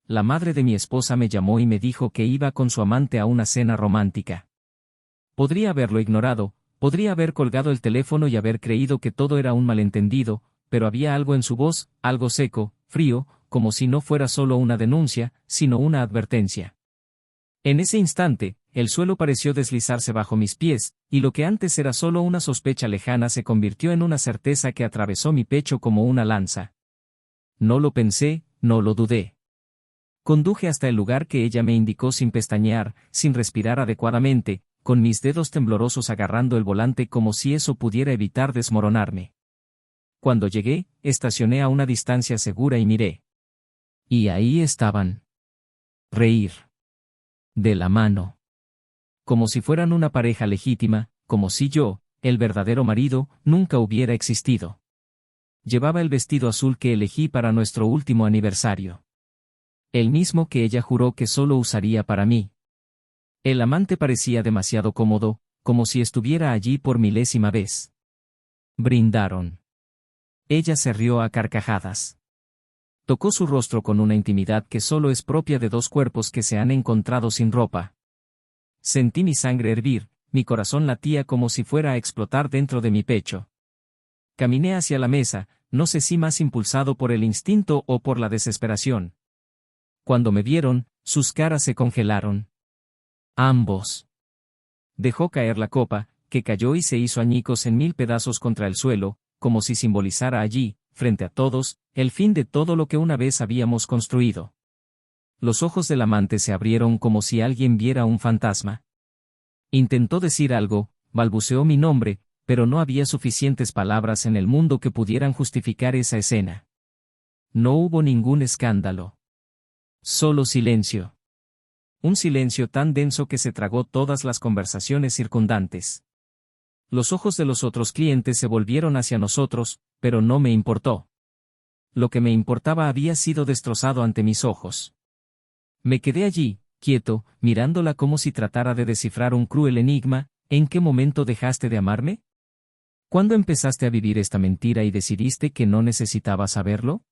la madre de mi esposa me llamó y me dijo que iba con su amante a una cena romántica. Podría haberlo ignorado, podría haber colgado el teléfono y haber creído que todo era un malentendido, pero había algo en su voz, algo seco, frío, como si no fuera solo una denuncia, sino una advertencia. En ese instante, el suelo pareció deslizarse bajo mis pies, y lo que antes era solo una sospecha lejana se convirtió en una certeza que atravesó mi pecho como una lanza. No lo pensé, no lo dudé. Conduje hasta el lugar que ella me indicó sin pestañear, sin respirar adecuadamente, con mis dedos temblorosos agarrando el volante como si eso pudiera evitar desmoronarme. Cuando llegué, estacioné a una distancia segura y miré. Y ahí estaban. Reír. De la mano. Como si fueran una pareja legítima, como si yo, el verdadero marido, nunca hubiera existido. Llevaba el vestido azul que elegí para nuestro último aniversario. El mismo que ella juró que solo usaría para mí. El amante parecía demasiado cómodo, como si estuviera allí por milésima vez. Brindaron. Ella se rió a carcajadas. Tocó su rostro con una intimidad que solo es propia de dos cuerpos que se han encontrado sin ropa. Sentí mi sangre hervir, mi corazón latía como si fuera a explotar dentro de mi pecho. Caminé hacia la mesa, no sé si más impulsado por el instinto o por la desesperación. Cuando me vieron, sus caras se congelaron. Ambos. Dejó caer la copa, que cayó y se hizo añicos en 1000 pedazos contra el suelo, como si simbolizara allí, frente a todos, el fin de todo lo que una vez habíamos construido. Los ojos del amante se abrieron como si alguien viera un fantasma. Intentó decir algo, balbuceó mi nombre, pero no había suficientes palabras en el mundo que pudieran justificar esa escena. No hubo ningún escándalo. Solo silencio. Un silencio tan denso que se tragó todas las conversaciones circundantes. Los ojos de los otros clientes se volvieron hacia nosotros, pero no me importó. Lo que me importaba había sido destrozado ante mis ojos. Me quedé allí, quieto, mirándola como si tratara de descifrar un cruel enigma. ¿En qué momento dejaste de amarme? ¿Cuándo empezaste a vivir esta mentira y decidiste que no necesitaba saberlo?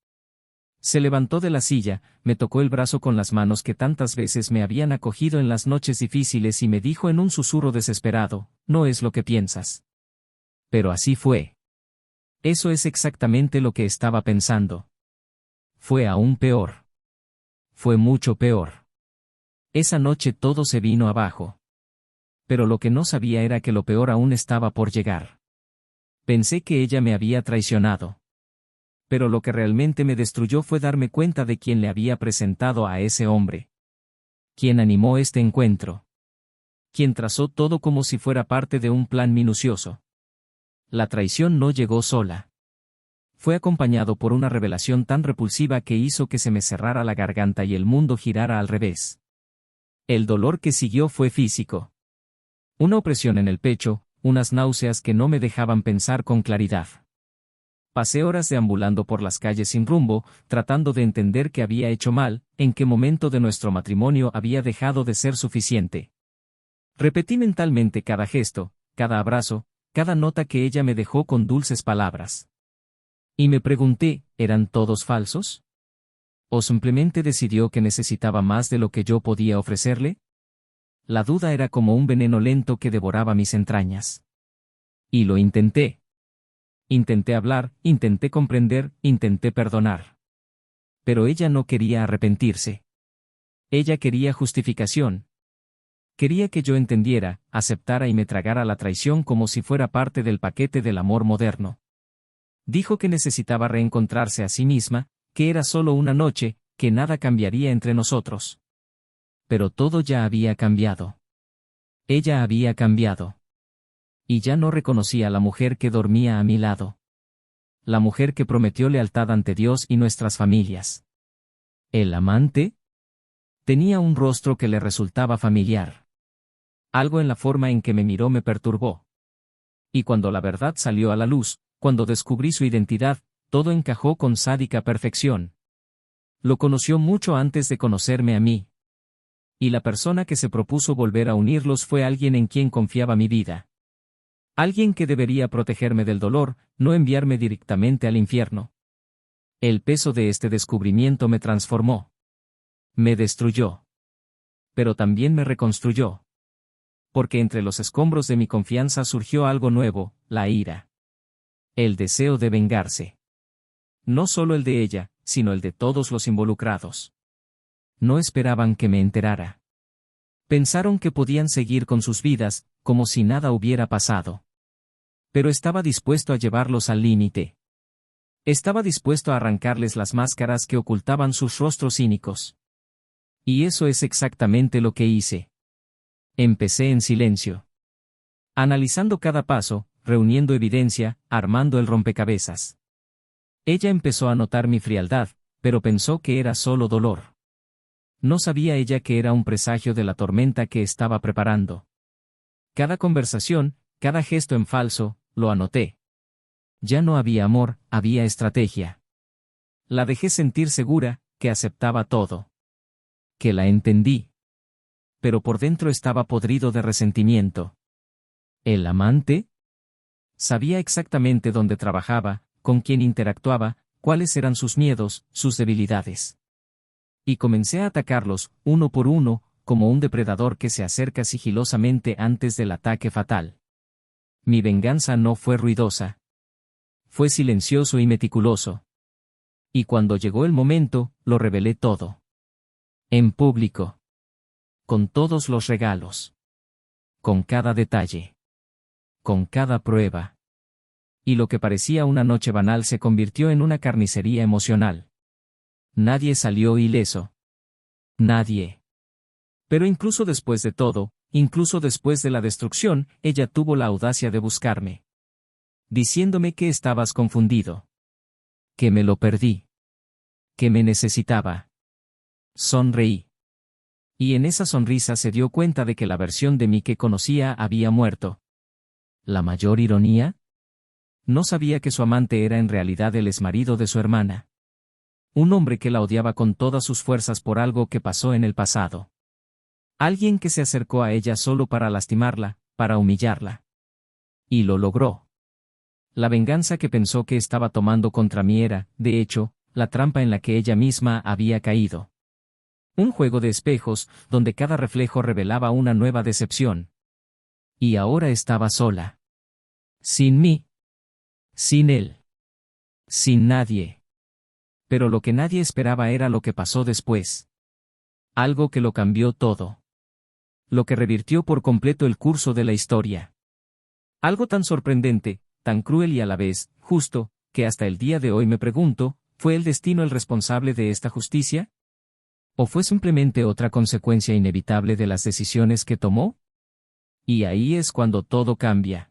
Se levantó de la silla, me tocó el brazo con las manos que tantas veces me habían acogido en las noches difíciles y me dijo en un susurro desesperado, no es lo que piensas. Pero así fue. Eso es exactamente lo que estaba pensando. Fue aún peor. Fue mucho peor. Esa noche todo se vino abajo. Pero lo que no sabía era que lo peor aún estaba por llegar. Pensé que ella me había traicionado. Pero lo que realmente me destruyó fue darme cuenta de quién le había presentado a ese hombre. Quién animó este encuentro. Quién trazó todo como si fuera parte de un plan minucioso. La traición no llegó sola. Fue acompañado por una revelación tan repulsiva que hizo que se me cerrara la garganta y el mundo girara al revés. El dolor que siguió fue físico. Una opresión en el pecho, unas náuseas que no me dejaban pensar con claridad. Pasé horas deambulando por las calles sin rumbo, tratando de entender qué había hecho mal, en qué momento de nuestro matrimonio había dejado de ser suficiente. Repetí mentalmente cada gesto, cada abrazo, cada nota que ella me dejó con dulces palabras. Y me pregunté, ¿eran todos falsos? ¿O simplemente decidió que necesitaba más de lo que yo podía ofrecerle? La duda era como un veneno lento que devoraba mis entrañas. Y lo intenté. Intenté hablar, intenté comprender, intenté perdonar. Pero ella no quería arrepentirse. Ella quería justificación. Quería que yo entendiera, aceptara y me tragara la traición como si fuera parte del paquete del amor moderno. Dijo que necesitaba reencontrarse a sí misma, que era solo una noche, que nada cambiaría entre nosotros. Pero todo ya había cambiado. Ella había cambiado. Y ya no reconocía a la mujer que dormía a mi lado. La mujer que prometió lealtad ante Dios y nuestras familias. ¿El amante? Tenía un rostro que le resultaba familiar. Algo en la forma en que me miró me perturbó. Y cuando la verdad salió a la luz, cuando descubrí su identidad, todo encajó con sádica perfección. Lo conoció mucho antes de conocerme a mí. Y la persona que se propuso volver a unirlos fue alguien en quien confiaba mi vida. Alguien que debería protegerme del dolor, no enviarme directamente al infierno. El peso de este descubrimiento me transformó. Me destruyó. Pero también me reconstruyó. Porque entre los escombros de mi confianza surgió algo nuevo, la ira. El deseo de vengarse. No solo el de ella, sino el de todos los involucrados. No esperaban que me enterara. Pensaron que podían seguir con sus vidas, como si nada hubiera pasado. Pero estaba dispuesto a llevarlos al límite. Estaba dispuesto a arrancarles las máscaras que ocultaban sus rostros cínicos. Y eso es exactamente lo que hice. Empecé en silencio. Analizando cada paso, reuniendo evidencia, armando el rompecabezas. Ella empezó a notar mi frialdad, pero pensó que era solo dolor. No sabía ella que era un presagio de la tormenta que estaba preparando. Cada conversación, cada gesto en falso, lo anoté. Ya no había amor, había estrategia. La dejé sentir segura, que aceptaba todo. Que la entendí. Pero por dentro estaba podrido de resentimiento. ¿El amante? Sabía exactamente dónde trabajaba, con quién interactuaba, cuáles eran sus miedos, sus debilidades. Y comencé a atacarlos, uno por uno, como un depredador que se acerca sigilosamente antes del ataque fatal. Mi venganza no fue ruidosa. Fue silencioso y meticuloso. Y cuando llegó el momento, lo revelé todo. En público. Con todos los regalos. Con cada detalle. Con cada prueba. Y lo que parecía una noche banal se convirtió en una carnicería emocional. Nadie salió ileso. Nadie. Pero incluso después de todo, incluso después de la destrucción, ella tuvo la audacia de buscarme. Diciéndome que estabas confundido. Que me lo perdí. Que me necesitaba. Sonreí. Y en esa sonrisa se dio cuenta de que la versión de mí que conocía había muerto. ¿La mayor ironía? No sabía que su amante era en realidad el exmarido de su hermana. Un hombre que la odiaba con todas sus fuerzas por algo que pasó en el pasado. Alguien que se acercó a ella solo para lastimarla, para humillarla. Y lo logró. La venganza que pensó que estaba tomando contra mí era, de hecho, la trampa en la que ella misma había caído. Un juego de espejos, donde cada reflejo revelaba una nueva decepción. Y ahora estaba sola. Sin mí. Sin él. Sin nadie. Pero lo que nadie esperaba era lo que pasó después. Algo que lo cambió todo. Lo que revirtió por completo el curso de la historia. Algo tan sorprendente, tan cruel y a la vez, justo, que hasta el día de hoy me pregunto, ¿fue el destino el responsable de esta justicia? ¿O fue simplemente otra consecuencia inevitable de las decisiones que tomó? Y ahí es cuando todo cambia.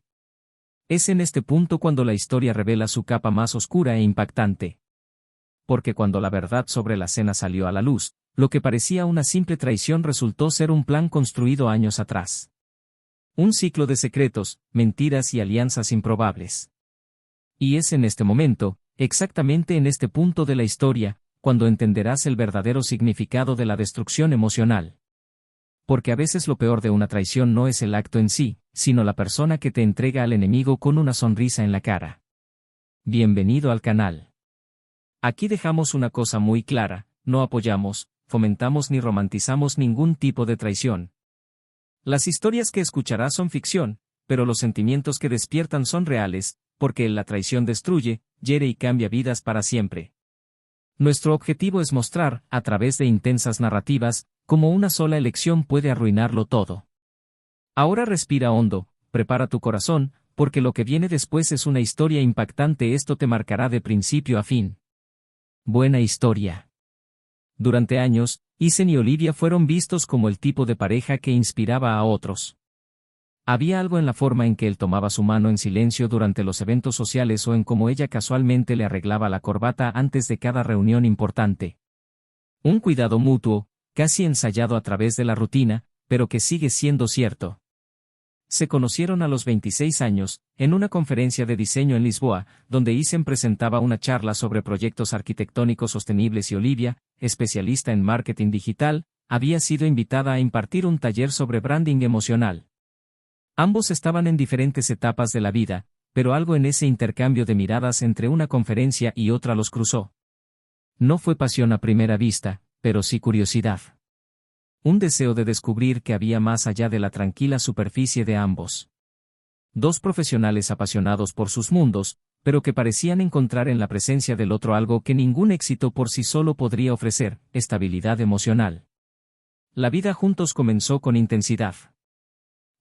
Es en este punto cuando la historia revela su capa más oscura e impactante. Porque cuando la verdad sobre la cena salió a la luz, lo que parecía una simple traición resultó ser un plan construido años atrás. Un ciclo de secretos, mentiras y alianzas improbables. Y es en este momento, exactamente en este punto de la historia, cuando entenderás el verdadero significado de la destrucción emocional. Porque a veces lo peor de una traición no es el acto en sí, sino la persona que te entrega al enemigo con una sonrisa en la cara. Bienvenido al canal. Aquí dejamos una cosa muy clara, no apoyamos, fomentamos ni romantizamos ningún tipo de traición. Las historias que escucharás son ficción, pero los sentimientos que despiertan son reales, porque la traición destruye, hiere y cambia vidas para siempre. Nuestro objetivo es mostrar, a través de intensas narrativas, cómo una sola elección puede arruinarlo todo. Ahora respira hondo, prepara tu corazón, porque lo que viene después es una historia impactante. Esto te marcará de principio a fin. Buena historia. Durante años, Isen y Olivia fueron vistos como el tipo de pareja que inspiraba a otros. Había algo en la forma en que él tomaba su mano en silencio durante los eventos sociales o en cómo ella casualmente le arreglaba la corbata antes de cada reunión importante. Un cuidado mutuo, casi ensayado a través de la rutina, pero que sigue siendo cierto. Se conocieron a los 26 años, en una conferencia de diseño en Lisboa, donde Isen presentaba una charla sobre proyectos arquitectónicos sostenibles y Olivia, especialista en marketing digital, había sido invitada a impartir un taller sobre branding emocional. Ambos estaban en diferentes etapas de la vida, pero algo en ese intercambio de miradas entre una conferencia y otra los cruzó. No fue pasión a primera vista, pero sí curiosidad. Un deseo de descubrir qué había más allá de la tranquila superficie de ambos. Dos profesionales apasionados por sus mundos, pero que parecían encontrar en la presencia del otro algo que ningún éxito por sí solo podría ofrecer: estabilidad emocional. La vida juntos comenzó con intensidad.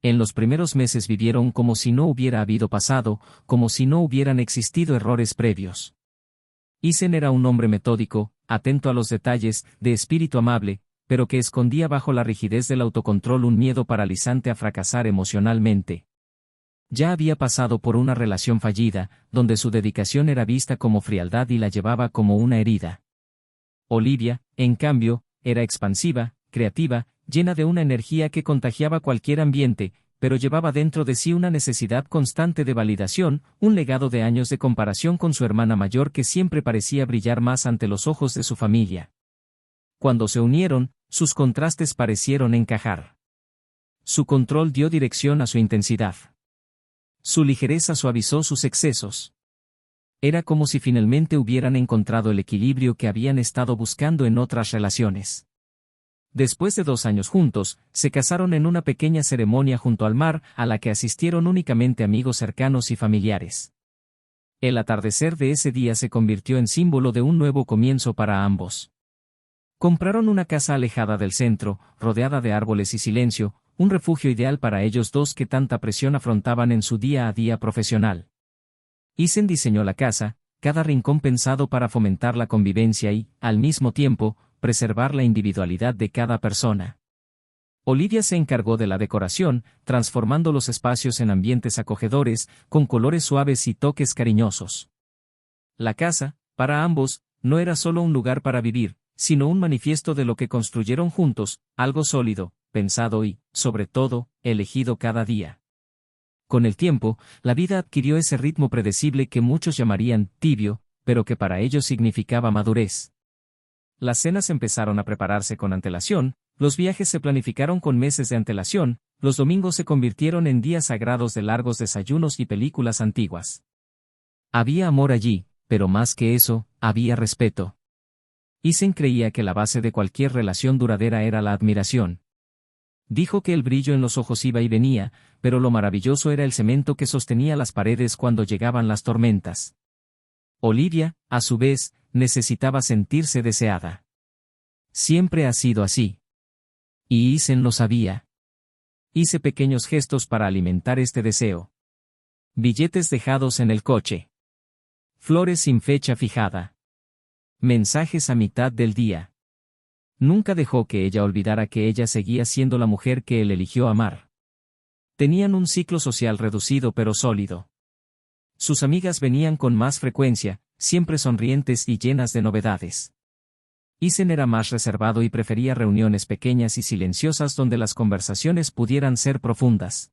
En los primeros meses vivieron como si no hubiera habido pasado, como si no hubieran existido errores previos. Isen era un hombre metódico, atento a los detalles, de espíritu amable, pero que escondía bajo la rigidez del autocontrol un miedo paralizante a fracasar emocionalmente. Ya había pasado por una relación fallida, donde su dedicación era vista como frialdad y la llevaba como una herida. Olivia, en cambio, era expansiva, creativa, llena de una energía que contagiaba cualquier ambiente, pero llevaba dentro de sí una necesidad constante de validación, un legado de años de comparación con su hermana mayor que siempre parecía brillar más ante los ojos de su familia. Cuando se unieron, sus contrastes parecieron encajar. Su control dio dirección a su intensidad. Su ligereza suavizó sus excesos. Era como si finalmente hubieran encontrado el equilibrio que habían estado buscando en otras relaciones. Después de 2 años juntos, se casaron en una pequeña ceremonia junto al mar, a la que asistieron únicamente amigos cercanos y familiares. El atardecer de ese día se convirtió en símbolo de un nuevo comienzo para ambos. Compraron una casa alejada del centro, rodeada de árboles y silencio, un refugio ideal para ellos dos que tanta presión afrontaban en su día a día profesional. Isen diseñó la casa, cada rincón pensado para fomentar la convivencia y, al mismo tiempo, preservar la individualidad de cada persona. Olivia se encargó de la decoración, transformando los espacios en ambientes acogedores, con colores suaves y toques cariñosos. La casa, para ambos, no era solo un lugar para vivir, sino un manifiesto de lo que construyeron juntos, algo sólido, pensado y, sobre todo, elegido cada día. Con el tiempo, la vida adquirió ese ritmo predecible que muchos llamarían tibio, pero que para ellos significaba madurez. Las cenas empezaron a prepararse con antelación, los viajes se planificaron con meses de antelación, los domingos se convirtieron en días sagrados de largos desayunos y películas antiguas. Había amor allí, pero más que eso, había respeto. Isen creía que la base de cualquier relación duradera era la admiración. Dijo que el brillo en los ojos iba y venía, pero lo maravilloso era el cemento que sostenía las paredes cuando llegaban las tormentas. Olivia, a su vez, necesitaba sentirse deseada. Siempre ha sido así. Y Isen lo sabía. Hice pequeños gestos para alimentar este deseo. Billetes dejados en el coche. Flores sin fecha fijada. Mensajes a mitad del día. Nunca dejó que ella olvidara que ella seguía siendo la mujer que él eligió amar. Tenían un ciclo social reducido pero sólido. Sus amigas venían con más frecuencia, siempre sonrientes y llenas de novedades. Isen era más reservado y prefería reuniones pequeñas y silenciosas donde las conversaciones pudieran ser profundas.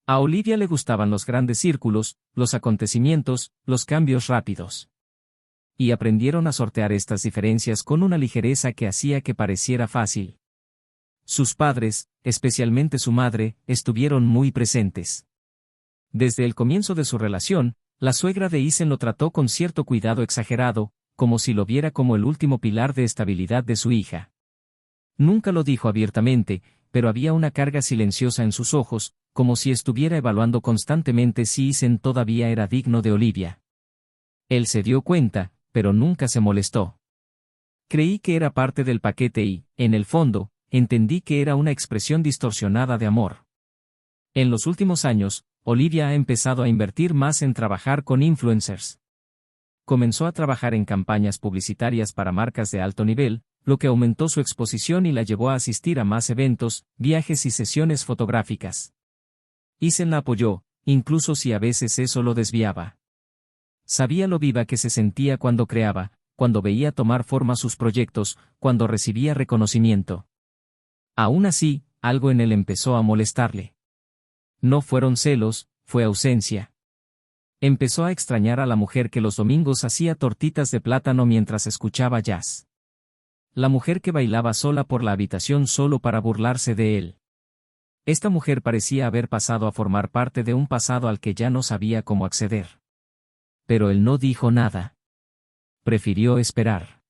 A Olivia le gustaban los grandes círculos, los acontecimientos, los cambios rápidos. Y aprendieron a sortear estas diferencias con una ligereza que hacía que pareciera fácil. Sus padres, especialmente su madre, estuvieron muy presentes. Desde el comienzo de su relación, la suegra de Isen lo trató con cierto cuidado exagerado, como si lo viera como el último pilar de estabilidad de su hija. Nunca lo dijo abiertamente, pero había una carga silenciosa en sus ojos, como si estuviera evaluando constantemente si Isen todavía era digno de Olivia. Él se dio cuenta, pero nunca se molestó. Creí que era parte del paquete y, en el fondo, entendí que era una expresión distorsionada de amor. En los últimos años, Olivia ha empezado a invertir más en trabajar con influencers. Comenzó a trabajar en campañas publicitarias para marcas de alto nivel, lo que aumentó su exposición y la llevó a asistir a más eventos, viajes y sesiones fotográficas. Isen la apoyó, incluso si a veces eso lo desviaba. Sabía lo viva que se sentía cuando creaba, cuando veía tomar forma sus proyectos, cuando recibía reconocimiento. Aún así, algo en él empezó a molestarle. No fueron celos, fue ausencia. Empezó a extrañar a la mujer que los domingos hacía tortitas de plátano mientras escuchaba jazz. La mujer que bailaba sola por la habitación solo para burlarse de él. Esta mujer parecía haber pasado a formar parte de un pasado al que ya no sabía cómo acceder. Pero él no dijo nada. Prefirió esperar.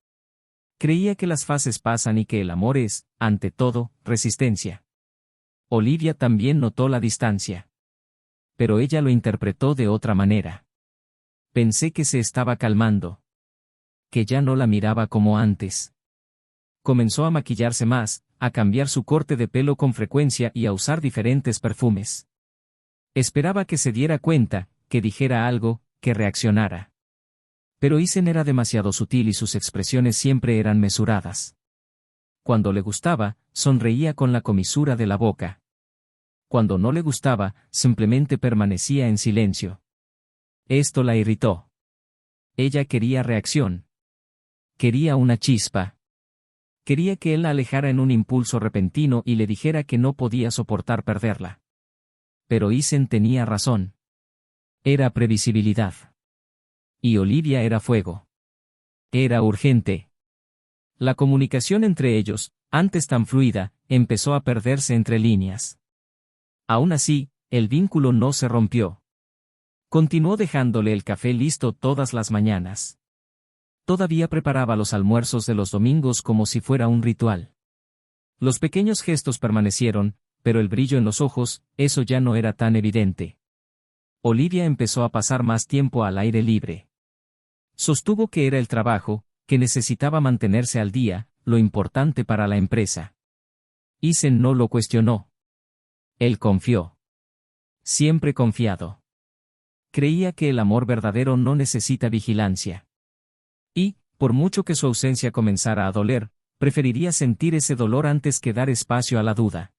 Creía que las fases pasan y que el amor es, ante todo, resistencia. Olivia también notó la distancia. Pero ella lo interpretó de otra manera. Pensé que se estaba calmando. Que ya no la miraba como antes. Comenzó a maquillarse más, a cambiar su corte de pelo con frecuencia y a usar diferentes perfumes. Esperaba que se diera cuenta, que dijera algo, que reaccionara. Pero Isen era demasiado sutil y sus expresiones siempre eran mesuradas. Cuando le gustaba, sonreía con la comisura de la boca. Cuando no le gustaba, simplemente permanecía en silencio. Esto la irritó. Ella quería reacción. Quería una chispa. Quería que él la alejara en un impulso repentino y le dijera que no podía soportar perderla. Pero Isen tenía razón. Era previsibilidad. Y Olivia era fuego. Era urgente. La comunicación entre ellos, antes tan fluida, empezó a perderse entre líneas. Aún así, el vínculo no se rompió. Continuó dejándole el café listo todas las mañanas. Todavía preparaba los almuerzos de los domingos como si fuera un ritual. Los pequeños gestos permanecieron, pero el brillo en los ojos, eso ya no era tan evidente. Olivia empezó a pasar más tiempo al aire libre. Sostuvo que era el trabajo, que necesitaba mantenerse al día, lo importante para la empresa. Isen no lo cuestionó. Él confió. Siempre confiado. Creía que el amor verdadero no necesita vigilancia. Y, por mucho que su ausencia comenzara a doler, preferiría sentir ese dolor antes que dar espacio a la duda.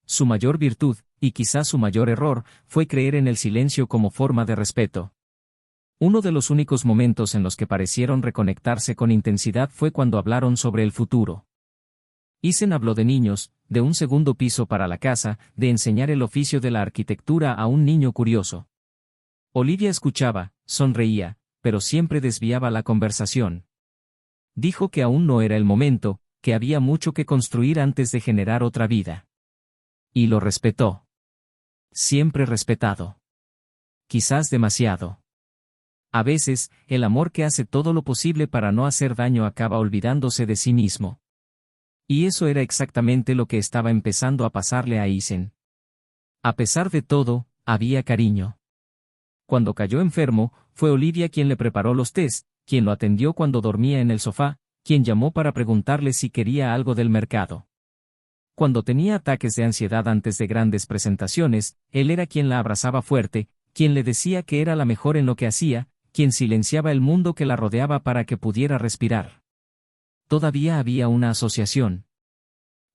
Su mayor virtud, y quizás su mayor error, fue creer en el silencio como forma de respeto. Uno de los únicos momentos en los que parecieron reconectarse con intensidad fue cuando hablaron sobre el futuro. Isen habló de niños, de un segundo piso para la casa, de enseñar el oficio de la arquitectura a un niño curioso. Olivia escuchaba, sonreía, pero siempre desviaba la conversación. Dijo que aún no era el momento, que había mucho que construir antes de generar otra vida. Y lo respetó. Siempre respetado. Quizás demasiado. A veces, el amor que hace todo lo posible para no hacer daño acaba olvidándose de sí mismo. Y eso era exactamente lo que estaba empezando a pasarle a Isen. A pesar de todo, había cariño. Cuando cayó enfermo, fue Olivia quien le preparó los tés, quien lo atendió cuando dormía en el sofá, quien llamó para preguntarle si quería algo del mercado. Cuando tenía ataques de ansiedad antes de grandes presentaciones, él era quien la abrazaba fuerte, quien le decía que era la mejor en lo que hacía, quien silenciaba el mundo que la rodeaba para que pudiera respirar. Todavía había una asociación.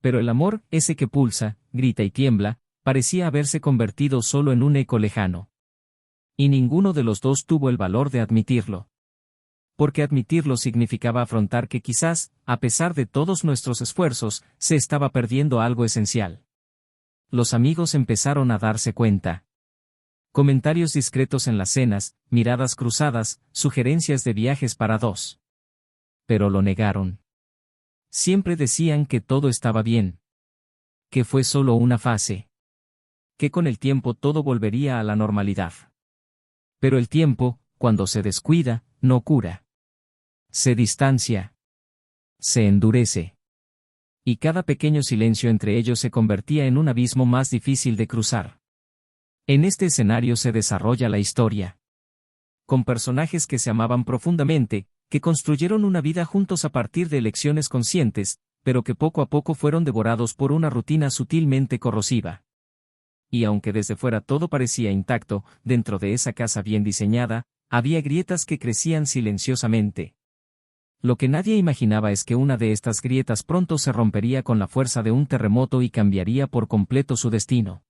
Pero el amor, ese que pulsa, grita y tiembla, parecía haberse convertido solo en un eco lejano. Y ninguno de los dos tuvo el valor de admitirlo. Porque admitirlo significaba afrontar que quizás, a pesar de todos nuestros esfuerzos, se estaba perdiendo algo esencial. Los amigos empezaron a darse cuenta. Comentarios discretos en las cenas, miradas cruzadas, sugerencias de viajes para dos. Pero lo negaron. Siempre decían que todo estaba bien. Que fue solo una fase. Que con el tiempo todo volvería a la normalidad. Pero el tiempo, cuando se descuida, no cura. Se distancia. Se endurece. Y cada pequeño silencio entre ellos se convertía en un abismo más difícil de cruzar. En este escenario se desarrolla la historia. Con personajes que se amaban profundamente, que construyeron una vida juntos a partir de elecciones conscientes, pero que poco a poco fueron devorados por una rutina sutilmente corrosiva. Y aunque desde fuera todo parecía intacto, dentro de esa casa bien diseñada, había grietas que crecían silenciosamente. Lo que nadie imaginaba es que una de estas grietas pronto se rompería con la fuerza de un terremoto y cambiaría por completo su destino.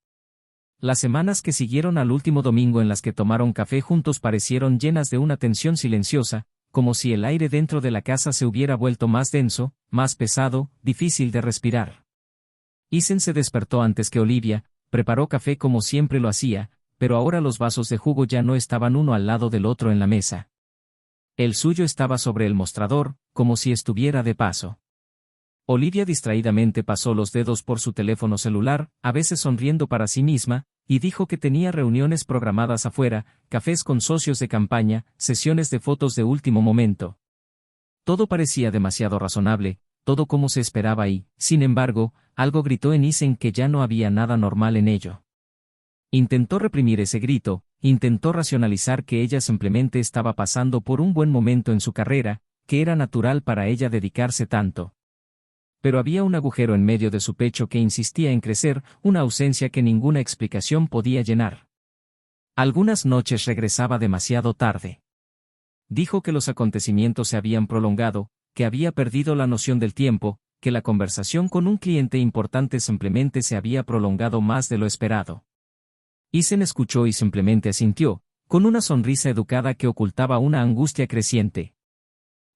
Las semanas que siguieron al último domingo en las que tomaron café juntos parecieron llenas de una tensión silenciosa, como si el aire dentro de la casa se hubiera vuelto más denso, más pesado, difícil de respirar. Isen se despertó antes que Olivia, preparó café como siempre lo hacía, pero ahora los vasos de jugo ya no estaban uno al lado del otro en la mesa. El suyo estaba sobre el mostrador, como si estuviera de paso. Olivia distraídamente pasó los dedos por su teléfono celular, a veces sonriendo para sí misma, y dijo que tenía reuniones programadas afuera, cafés con socios de campaña, sesiones de fotos de último momento. Todo parecía demasiado razonable, todo como se esperaba y, sin embargo, algo gritó en Isen que ya no había nada normal en ello. Intentó reprimir ese grito, intentó racionalizar que ella simplemente estaba pasando por un buen momento en su carrera, que era natural para ella dedicarse tanto. Pero había un agujero en medio de su pecho que insistía en crecer, una ausencia que ninguna explicación podía llenar. Algunas noches regresaba demasiado tarde. Dijo que los acontecimientos se habían prolongado, que había perdido la noción del tiempo, que la conversación con un cliente importante simplemente se había prolongado más de lo esperado. Isen escuchó y simplemente asintió, con una sonrisa educada que ocultaba una angustia creciente.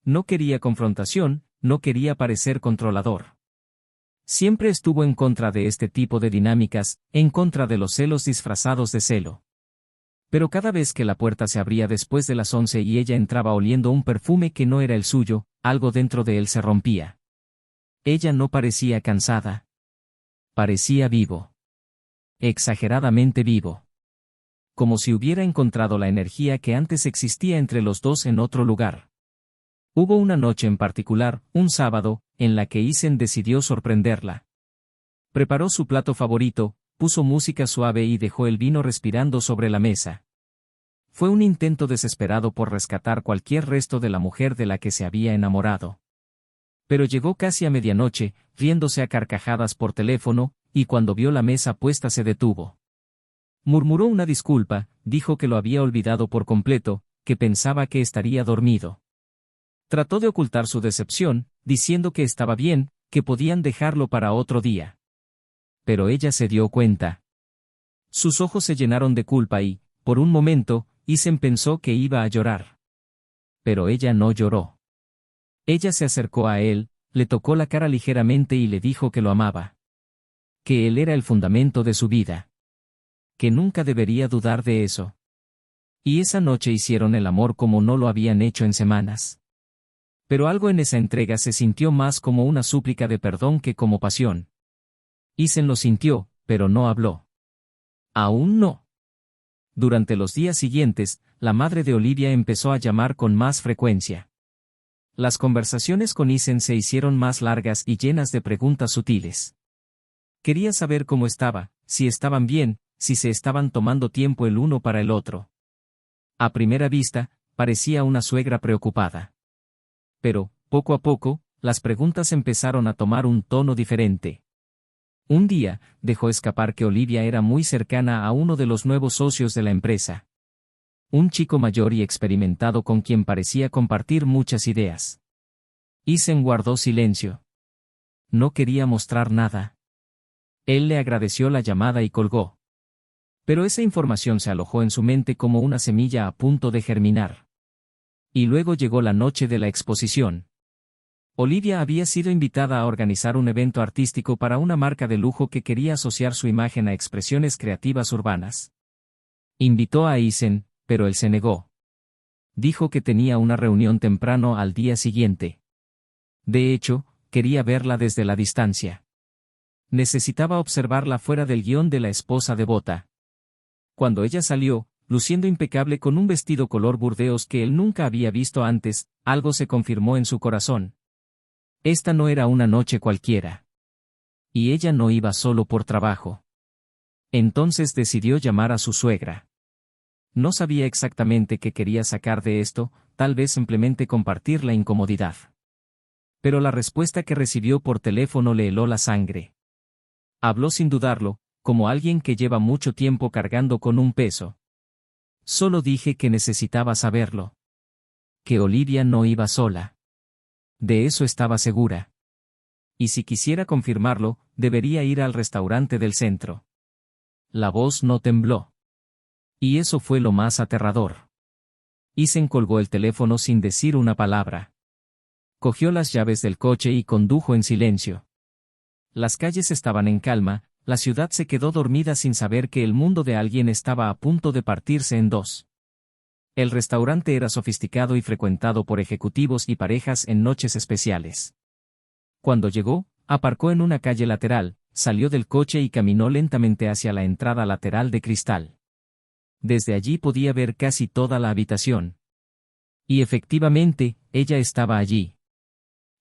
No quería confrontación, no quería parecer controlador. Siempre estuvo en contra de este tipo de dinámicas, en contra de los celos disfrazados de celo. Pero cada vez que la puerta se abría después de las 11 y ella entraba oliendo un perfume que no era el suyo, algo dentro de él se rompía. Ella no parecía cansada. Parecía vivo. Exageradamente vivo. Como si hubiera encontrado la energía que antes existía entre los dos en otro lugar. Hubo una noche en particular, un sábado, en la que Isen decidió sorprenderla. Preparó su plato favorito, puso música suave y dejó el vino respirando sobre la mesa. Fue un intento desesperado por rescatar cualquier resto de la mujer de la que se había enamorado. Pero llegó casi a medianoche, riéndose a carcajadas por teléfono, y cuando vio la mesa puesta se detuvo. Murmuró una disculpa, dijo que lo había olvidado por completo, que pensaba que estaría dormido. Trató de ocultar su decepción, diciendo que estaba bien, que podían dejarlo para otro día. Pero ella se dio cuenta. Sus ojos se llenaron de culpa y, por un momento, Isen pensó que iba a llorar. Pero ella no lloró. Ella se acercó a él, le tocó la cara ligeramente y le dijo que lo amaba. Que él era el fundamento de su vida. Que nunca debería dudar de eso. Y esa noche hicieron el amor como no lo habían hecho en semanas. Pero algo en esa entrega se sintió más como una súplica de perdón que como pasión. Isen lo sintió, pero no habló. Aún no. Durante los días siguientes, la madre de Olivia empezó a llamar con más frecuencia. Las conversaciones con Isen se hicieron más largas y llenas de preguntas sutiles. Quería saber cómo estaba, si estaban bien, si se estaban tomando tiempo el uno para el otro. A primera vista, parecía una suegra preocupada. Pero, poco a poco, las preguntas empezaron a tomar un tono diferente. Un día, dejó escapar que Olivia era muy cercana a uno de los nuevos socios de la empresa. Un chico mayor y experimentado con quien parecía compartir muchas ideas. Isen guardó silencio. No quería mostrar nada. Él le agradeció la llamada y colgó. Pero esa información se alojó en su mente como una semilla a punto de germinar. Y luego llegó la noche de la exposición. Olivia había sido invitada a organizar un evento artístico para una marca de lujo que quería asociar su imagen a expresiones creativas urbanas. Invitó a Isen, pero él se negó. Dijo que tenía una reunión temprano al día siguiente. De hecho, quería verla desde la distancia. Necesitaba observarla fuera del guión de la esposa devota. Cuando ella salió, luciendo impecable con un vestido color burdeos que él nunca había visto antes, algo se confirmó en su corazón. Esta no era una noche cualquiera. Y ella no iba solo por trabajo. Entonces decidió llamar a su suegra. No sabía exactamente qué quería sacar de esto, tal vez simplemente compartir la incomodidad. Pero la respuesta que recibió por teléfono le heló la sangre. Habló sin dudarlo, como alguien que lleva mucho tiempo cargando con un peso. Solo dije que necesitaba saberlo. Que Olivia no iba sola. De eso estaba segura. Y si quisiera confirmarlo, debería ir al restaurante del centro. La voz no tembló. Y eso fue lo más aterrador. Isen colgó el teléfono sin decir una palabra. Cogió las llaves del coche y condujo en silencio. Las calles estaban en calma, la ciudad se quedó dormida sin saber que el mundo de alguien estaba a punto de partirse en dos. El restaurante era sofisticado y frecuentado por ejecutivos y parejas en noches especiales. Cuando llegó, aparcó en una calle lateral, salió del coche y caminó lentamente hacia la entrada lateral de cristal. Desde allí podía ver casi toda la habitación. Y efectivamente, ella estaba allí.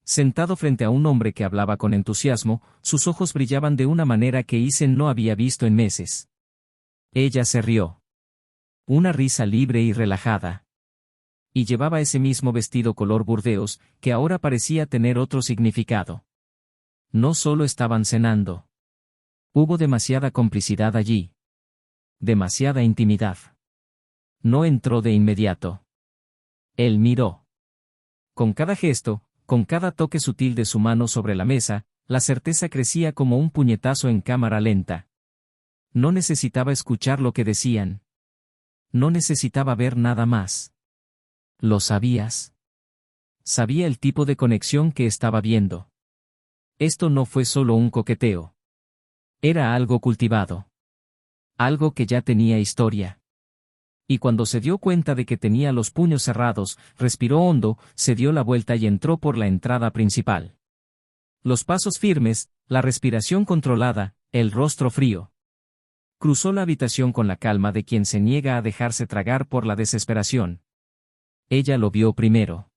Sentado frente a un hombre que hablaba con entusiasmo, sus ojos brillaban de una manera que Isen no había visto en meses. Ella se rió. Una risa libre y relajada. Y llevaba ese mismo vestido color burdeos, que ahora parecía tener otro significado. No solo estaban cenando. Hubo demasiada complicidad allí. Demasiada intimidad. No entró de inmediato. Él miró. Con cada gesto, con cada toque sutil de su mano sobre la mesa, la certeza crecía como un puñetazo en cámara lenta. No necesitaba escuchar lo que decían. No necesitaba ver nada más. ¿Lo sabías? Sabía el tipo de conexión que estaba viendo. Esto no fue solo un coqueteo. Era algo cultivado. Algo que ya tenía historia. Y cuando se dio cuenta de que tenía los puños cerrados, respiró hondo, se dio la vuelta y entró por la entrada principal. Los pasos firmes, la respiración controlada, el rostro frío. Cruzó la habitación con la calma de quien se niega a dejarse tragar por la desesperación. Ella lo vio primero.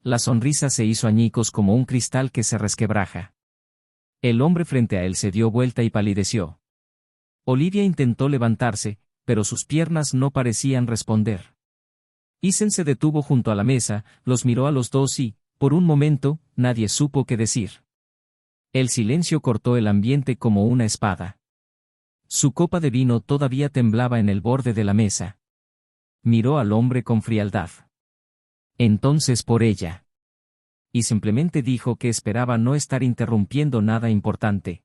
La sonrisa se hizo añicos como un cristal que se resquebraja. El hombre frente a él se dio vuelta y palideció. Olivia intentó levantarse, pero sus piernas no parecían responder. Isen se detuvo junto a la mesa, los miró a los dos y, por un momento, nadie supo qué decir. El silencio cortó el ambiente como una espada. Su copa de vino todavía temblaba en el borde de la mesa. Miró al hombre con frialdad. Entonces por ella. Y simplemente dijo que esperaba no estar interrumpiendo nada importante.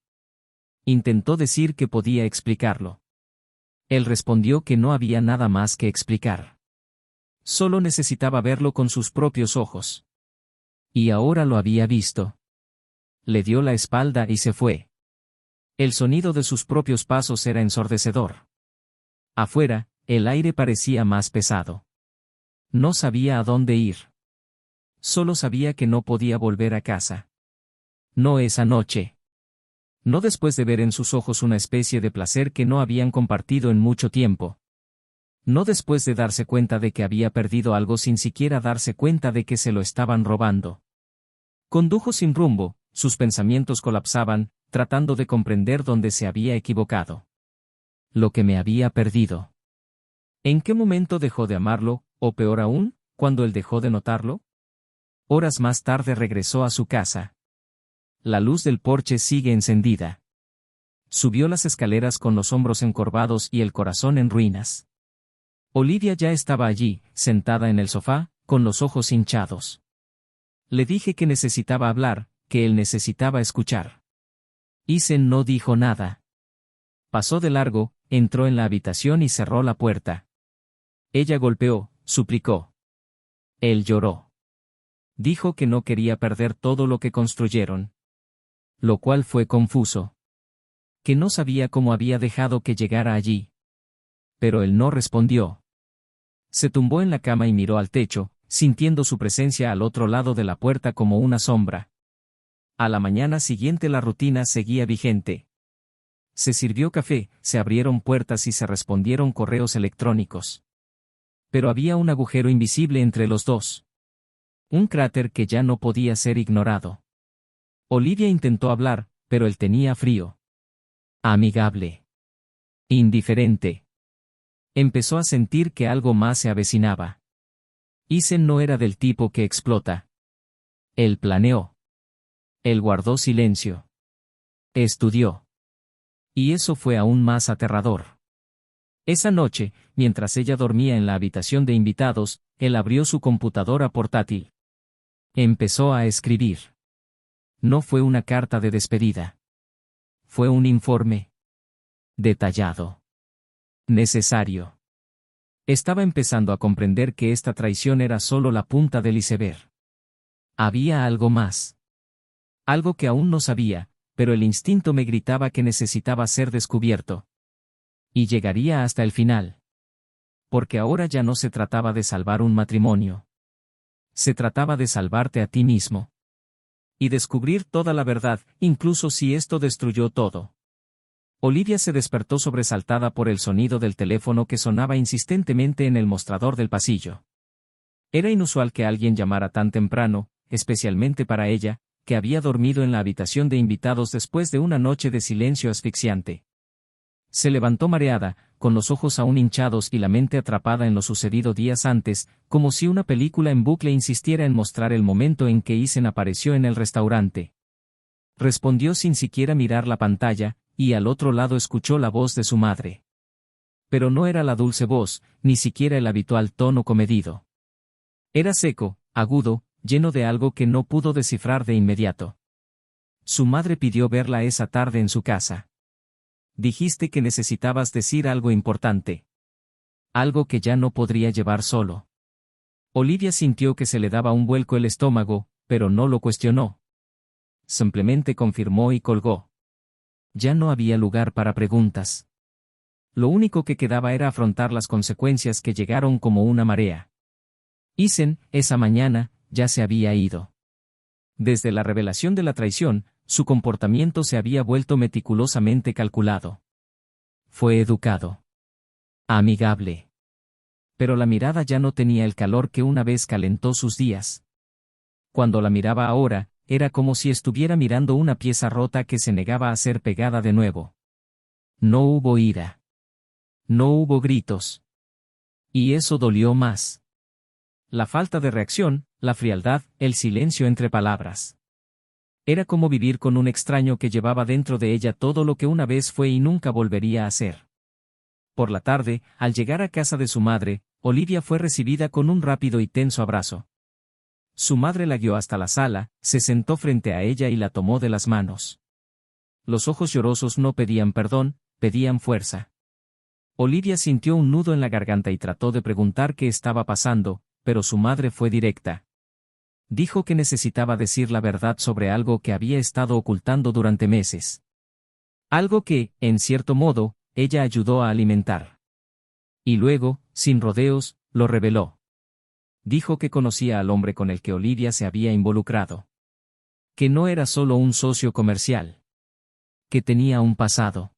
Intentó decir que podía explicarlo. Él respondió que no había nada más que explicar. Solo necesitaba verlo con sus propios ojos. Y ahora lo había visto. Le dio la espalda y se fue. El sonido de sus propios pasos era ensordecedor. Afuera, el aire parecía más pesado. No sabía a dónde ir. Solo sabía que no podía volver a casa. No esa noche. No después de ver en sus ojos una especie de placer que no habían compartido en mucho tiempo. No después de darse cuenta de que había perdido algo sin siquiera darse cuenta de que se lo estaban robando. Condujo sin rumbo, sus pensamientos colapsaban, tratando de comprender dónde se había equivocado. Lo que me había perdido. ¿En qué momento dejó de amarlo, o peor aún, cuando él dejó de notarlo? Horas más tarde regresó a su casa. La luz del porche sigue encendida. Subió las escaleras con los hombros encorvados y el corazón en ruinas. Olivia ya estaba allí, sentada en el sofá, con los ojos hinchados. Le dije que necesitaba hablar, que él necesitaba escuchar. Isen no dijo nada. Pasó de largo, entró en la habitación y cerró la puerta. Ella golpeó, suplicó. Él lloró. Dijo que no quería perder todo lo que construyeron. Lo cual fue confuso. Que no sabía cómo había dejado que llegara allí. Pero él no respondió. Se tumbó en la cama y miró al techo, sintiendo su presencia al otro lado de la puerta como una sombra. A la mañana siguiente la rutina seguía vigente. Se sirvió café, se abrieron puertas y se respondieron correos electrónicos. Pero había un agujero invisible entre los dos. Un cráter que ya no podía ser ignorado. Olivia intentó hablar, pero él tenía frío. Amigable. Indiferente. Empezó a sentir que algo más se avecinaba. Isen no era del tipo que explota. Él planeó. Él guardó silencio. Estudió. Y eso fue aún más aterrador. Esa noche, mientras ella dormía en la habitación de invitados, él abrió su computadora portátil. Empezó a escribir. No fue una carta de despedida. Fue un informe. Detallado. Necesario. Estaba empezando a comprender que esta traición era solo la punta del iceberg. Había algo más. Algo que aún no sabía, pero el instinto me gritaba que necesitaba ser descubierto. Y llegaría hasta el final. Porque ahora ya no se trataba de salvar un matrimonio. Se trataba de salvarte a ti mismo. Y descubrir toda la verdad, incluso si esto destruyó todo. Olivia se despertó sobresaltada por el sonido del teléfono que sonaba insistentemente en el mostrador del pasillo. Era inusual que alguien llamara tan temprano, especialmente para ella, que había dormido en la habitación de invitados después de una noche de silencio asfixiante. Se levantó mareada, con los ojos aún hinchados y la mente atrapada en lo sucedido días antes, como si una película en bucle insistiera en mostrar el momento en que Isen apareció en el restaurante. Respondió sin siquiera mirar la pantalla, y al otro lado escuchó la voz de su madre. Pero no era la dulce voz, ni siquiera el habitual tono comedido. Era seco, agudo, lleno de algo que no pudo descifrar de inmediato. Su madre pidió verla esa tarde en su casa. Dijiste que necesitabas decir algo importante. Algo que ya no podría llevar solo. Olivia sintió que se le daba un vuelco el estómago, pero no lo cuestionó. Simplemente confirmó y colgó. Ya no había lugar para preguntas. Lo único que quedaba era afrontar las consecuencias que llegaron como una marea. Isen, esa mañana, ya se había ido. Desde la revelación de la traición, su comportamiento se había vuelto meticulosamente calculado. Fue educado. Amigable. Pero la mirada ya no tenía el calor que una vez calentó sus días. Cuando la miraba ahora, era como si estuviera mirando una pieza rota que se negaba a ser pegada de nuevo. No hubo ira. No hubo gritos. Y eso dolió más. La falta de reacción, la frialdad, el silencio entre palabras. Era como vivir con un extraño que llevaba dentro de ella todo lo que una vez fue y nunca volvería a ser. Por la tarde, al llegar a casa de su madre, Olivia fue recibida con un rápido y tenso abrazo. Su madre la guió hasta la sala, se sentó frente a ella y la tomó de las manos. Los ojos llorosos no pedían perdón, pedían fuerza. Olivia sintió un nudo en la garganta y trató de preguntar qué estaba pasando, pero su madre fue directa. Dijo que necesitaba decir la verdad sobre algo que había estado ocultando durante meses. Algo que, en cierto modo, ella ayudó a alimentar. Y luego, sin rodeos, lo reveló. Dijo que conocía al hombre con el que Olivia se había involucrado. Que no era solo un socio comercial. Que tenía un pasado.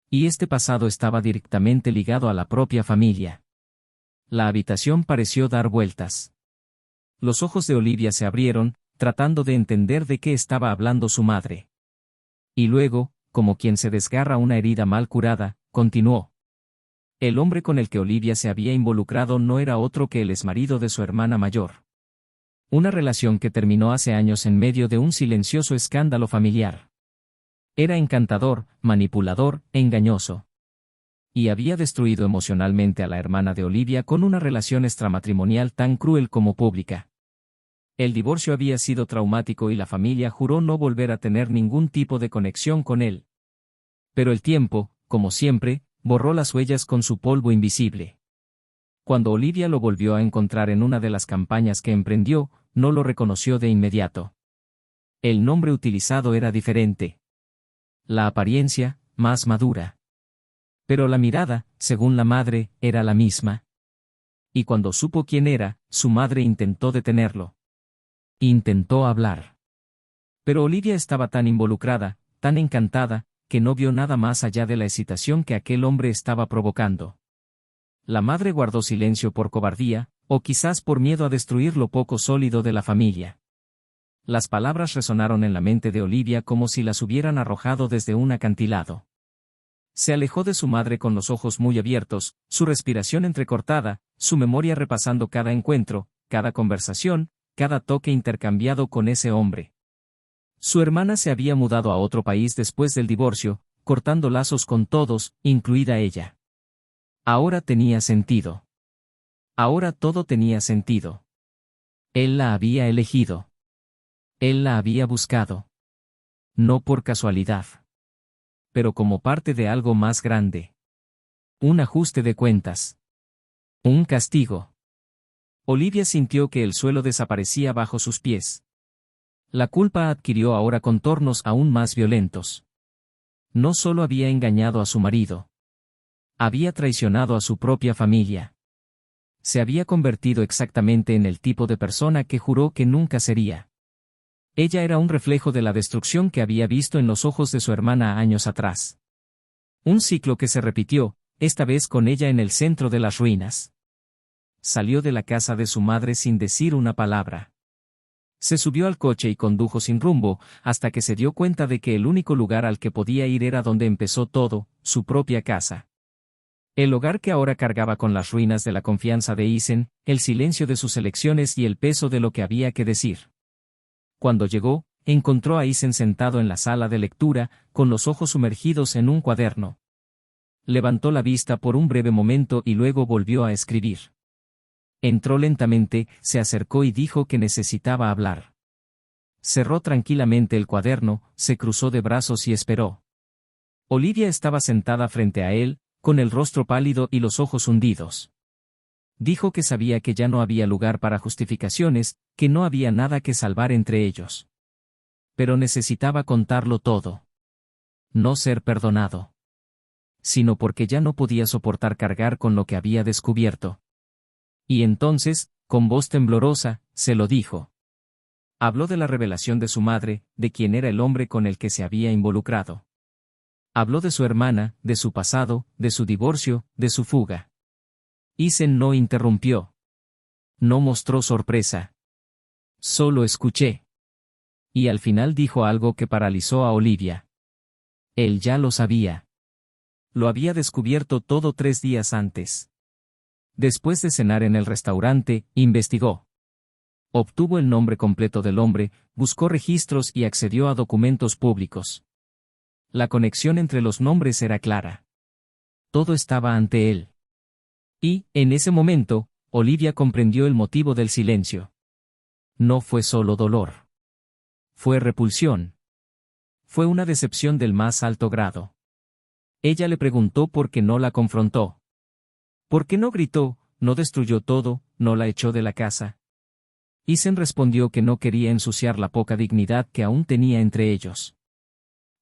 Y este pasado estaba directamente ligado a la propia familia. La habitación pareció dar vueltas. Los ojos de Olivia se abrieron, tratando de entender de qué estaba hablando su madre. Y luego, como quien se desgarra una herida mal curada, continuó. El hombre con el que Olivia se había involucrado no era otro que el exmarido de su hermana mayor. Una relación que terminó hace años en medio de un silencioso escándalo familiar. Era encantador, manipulador, engañoso. Y había destruido emocionalmente a la hermana de Olivia con una relación extramatrimonial tan cruel como pública. El divorcio había sido traumático y la familia juró no volver a tener ningún tipo de conexión con él. Pero el tiempo, como siempre, borró las huellas con su polvo invisible. Cuando Olivia lo volvió a encontrar en una de las campañas que emprendió, no lo reconoció de inmediato. El nombre utilizado era diferente. La apariencia, más madura. Pero la mirada, según la madre, era la misma. Y cuando supo quién era, su madre intentó detenerlo. Intentó hablar. Pero Olivia estaba tan involucrada, tan encantada, que no vio nada más allá de la excitación que aquel hombre estaba provocando. La madre guardó silencio por cobardía, o quizás por miedo a destruir lo poco sólido de la familia. Las palabras resonaron en la mente de Olivia como si las hubieran arrojado desde un acantilado. Se alejó de su madre con los ojos muy abiertos, su respiración entrecortada, su memoria repasando cada encuentro, cada conversación, cada toque intercambiado con ese hombre. Su hermana se había mudado a otro país después del divorcio, cortando lazos con todos, incluida ella. Ahora tenía sentido. Ahora todo tenía sentido. Él la había elegido. Él la había buscado. No por casualidad. Pero como parte de algo más grande. Un ajuste de cuentas. Un castigo. Olivia sintió que el suelo desaparecía bajo sus pies. La culpa adquirió ahora contornos aún más violentos. No solo había engañado a su marido. Había traicionado a su propia familia. Se había convertido exactamente en el tipo de persona que juró que nunca sería. Ella era un reflejo de la destrucción que había visto en los ojos de su hermana años atrás. Un ciclo que se repitió, esta vez con ella en el centro de las ruinas. Salió de la casa de su madre sin decir una palabra. Se subió al coche y condujo sin rumbo, hasta que se dio cuenta de que el único lugar al que podía ir era donde empezó todo, su propia casa. El hogar que ahora cargaba con las ruinas de la confianza de Isen, el silencio de sus elecciones y el peso de lo que había que decir. Cuando llegó, encontró a Isen sentado en la sala de lectura, con los ojos sumergidos en un cuaderno. Levantó la vista por un breve momento y luego volvió a escribir. Entró lentamente, se acercó y dijo que necesitaba hablar. Cerró tranquilamente el cuaderno, se cruzó de brazos y esperó. Olivia estaba sentada frente a él, con el rostro pálido y los ojos hundidos. Dijo que sabía que ya no había lugar para justificaciones, que no había nada que salvar entre ellos. Pero necesitaba contarlo todo. No ser perdonado. Sino porque ya no podía soportar cargar con lo que había descubierto. Y entonces, con voz temblorosa, se lo dijo. Habló de la revelación de su madre, de quién era el hombre con el que se había involucrado. Habló de su hermana, de su pasado, de su divorcio, de su fuga. Isen no interrumpió. No mostró sorpresa. Solo escuché. Y al final dijo algo que paralizó a Olivia. Él ya lo sabía. Lo había descubierto todo 3 días antes. Después de cenar en el restaurante, investigó. Obtuvo el nombre completo del hombre, buscó registros y accedió a documentos públicos. La conexión entre los nombres era clara. Todo estaba ante él. Y, en ese momento, Olivia comprendió el motivo del silencio. No fue solo dolor. Fue repulsión. Fue una decepción del más alto grado. Ella le preguntó por qué no la confrontó. ¿Por qué no gritó, no destruyó todo, no la echó de la casa? Isen respondió que no quería ensuciar la poca dignidad que aún tenía entre ellos.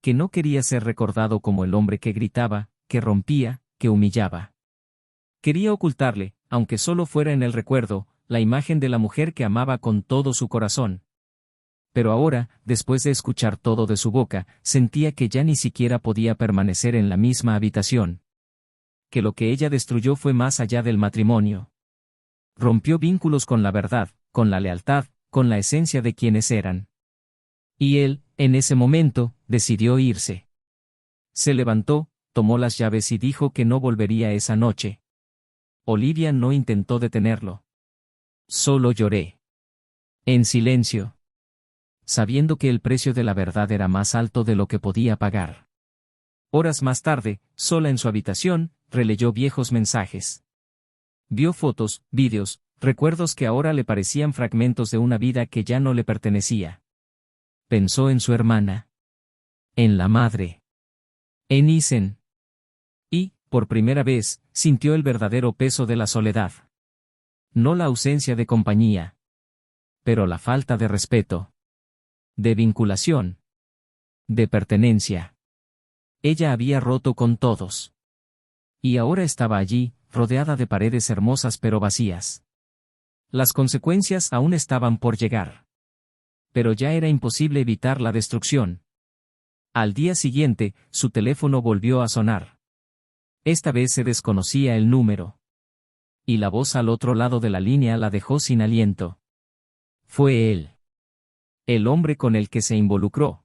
Que no quería ser recordado como el hombre que gritaba, que rompía, que humillaba. Quería ocultarle, aunque solo fuera en el recuerdo, la imagen de la mujer que amaba con todo su corazón. Pero ahora, después de escuchar todo de su boca, sentía que ya ni siquiera podía permanecer en la misma habitación. Que lo que ella destruyó fue más allá del matrimonio. Rompió vínculos con la verdad, con la lealtad, con la esencia de quienes eran. Y él, en ese momento, decidió irse. Se levantó, tomó las llaves y dijo que no volvería esa noche. Olivia no intentó detenerlo. Solo lloré. En silencio. Sabiendo que el precio de la verdad era más alto de lo que podía pagar. Horas más tarde, sola en su habitación, releyó viejos mensajes. Vio fotos, vídeos, recuerdos que ahora le parecían fragmentos de una vida que ya no le pertenecía. Pensó en su hermana. En la madre. En Isen. Y, por primera vez, sintió el verdadero peso de la soledad. No la ausencia de compañía. Pero la falta de respeto. De vinculación. De pertenencia. Ella había roto con todos. Y ahora estaba allí, rodeada de paredes hermosas pero vacías. Las consecuencias aún estaban por llegar. Pero ya era imposible evitar la destrucción. Al día siguiente, su teléfono volvió a sonar. Esta vez se desconocía el número. Y la voz al otro lado de la línea la dejó sin aliento. Fue él. El hombre con el que se involucró.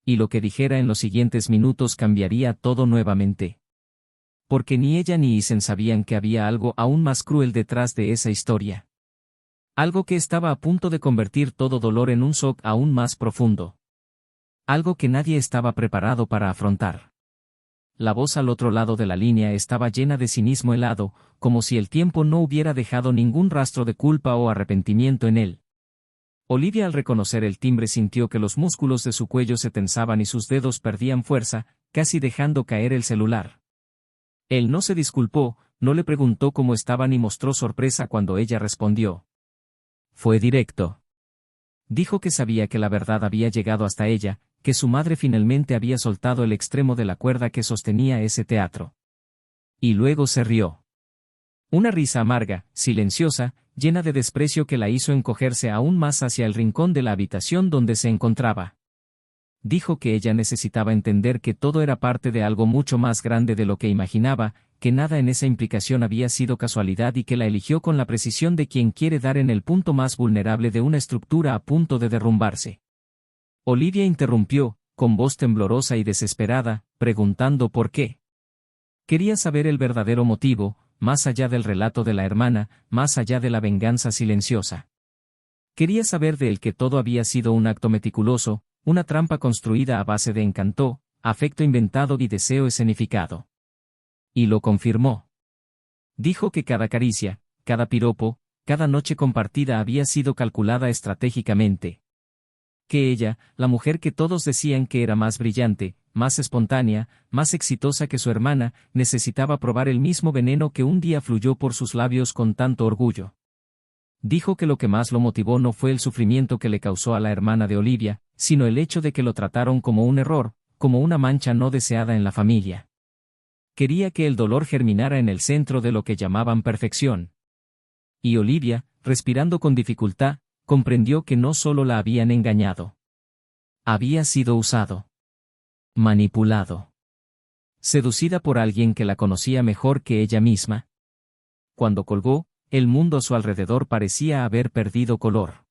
Y lo que dijera en los siguientes minutos cambiaría todo nuevamente. Porque ni ella ni Isen sabían que había algo aún más cruel detrás de esa historia. Algo que estaba a punto de convertir todo dolor en un shock aún más profundo. Algo que nadie estaba preparado para afrontar. La voz al otro lado de la línea estaba llena de cinismo helado, como si el tiempo no hubiera dejado ningún rastro de culpa o arrepentimiento en él. Olivia al reconocer el timbre sintió que los músculos de su cuello se tensaban y sus dedos perdían fuerza, casi dejando caer el celular. Él no se disculpó, no le preguntó cómo estaba ni mostró sorpresa cuando ella respondió. Fue directo. Dijo que sabía que la verdad había llegado hasta ella, que su madre finalmente había soltado el extremo de la cuerda que sostenía ese teatro. Y luego se rió. Una risa amarga, silenciosa, llena de desprecio que la hizo encogerse aún más hacia el rincón de la habitación donde se encontraba. Dijo que ella necesitaba entender que todo era parte de algo mucho más grande de lo que imaginaba, que nada en esa implicación había sido casualidad y que la eligió con la precisión de quien quiere dar en el punto más vulnerable de una estructura a punto de derrumbarse. Olivia interrumpió, con voz temblorosa y desesperada, preguntando por qué. Quería saber el verdadero motivo, más allá del relato de la hermana, más allá de la venganza silenciosa. Quería saber de él que todo había sido un acto meticuloso, una trampa construida a base de encanto, afecto inventado y deseo escenificado. Y lo confirmó. Dijo que cada caricia, cada piropo, cada noche compartida había sido calculada estratégicamente. Que ella, la mujer que todos decían que era más brillante, más espontánea, más exitosa que su hermana, necesitaba probar el mismo veneno que un día fluyó por sus labios con tanto orgullo. Dijo que lo que más lo motivó no fue el sufrimiento que le causó a la hermana de Olivia, sino el hecho de que lo trataron como un error, como una mancha no deseada en la familia. Quería que el dolor germinara en el centro de lo que llamaban perfección. Y Olivia, respirando con dificultad, comprendió que no solo la habían engañado. Había sido usado. Manipulado. Seducida por alguien que la conocía mejor que ella misma. Cuando colgó, el mundo a su alrededor parecía haber perdido color.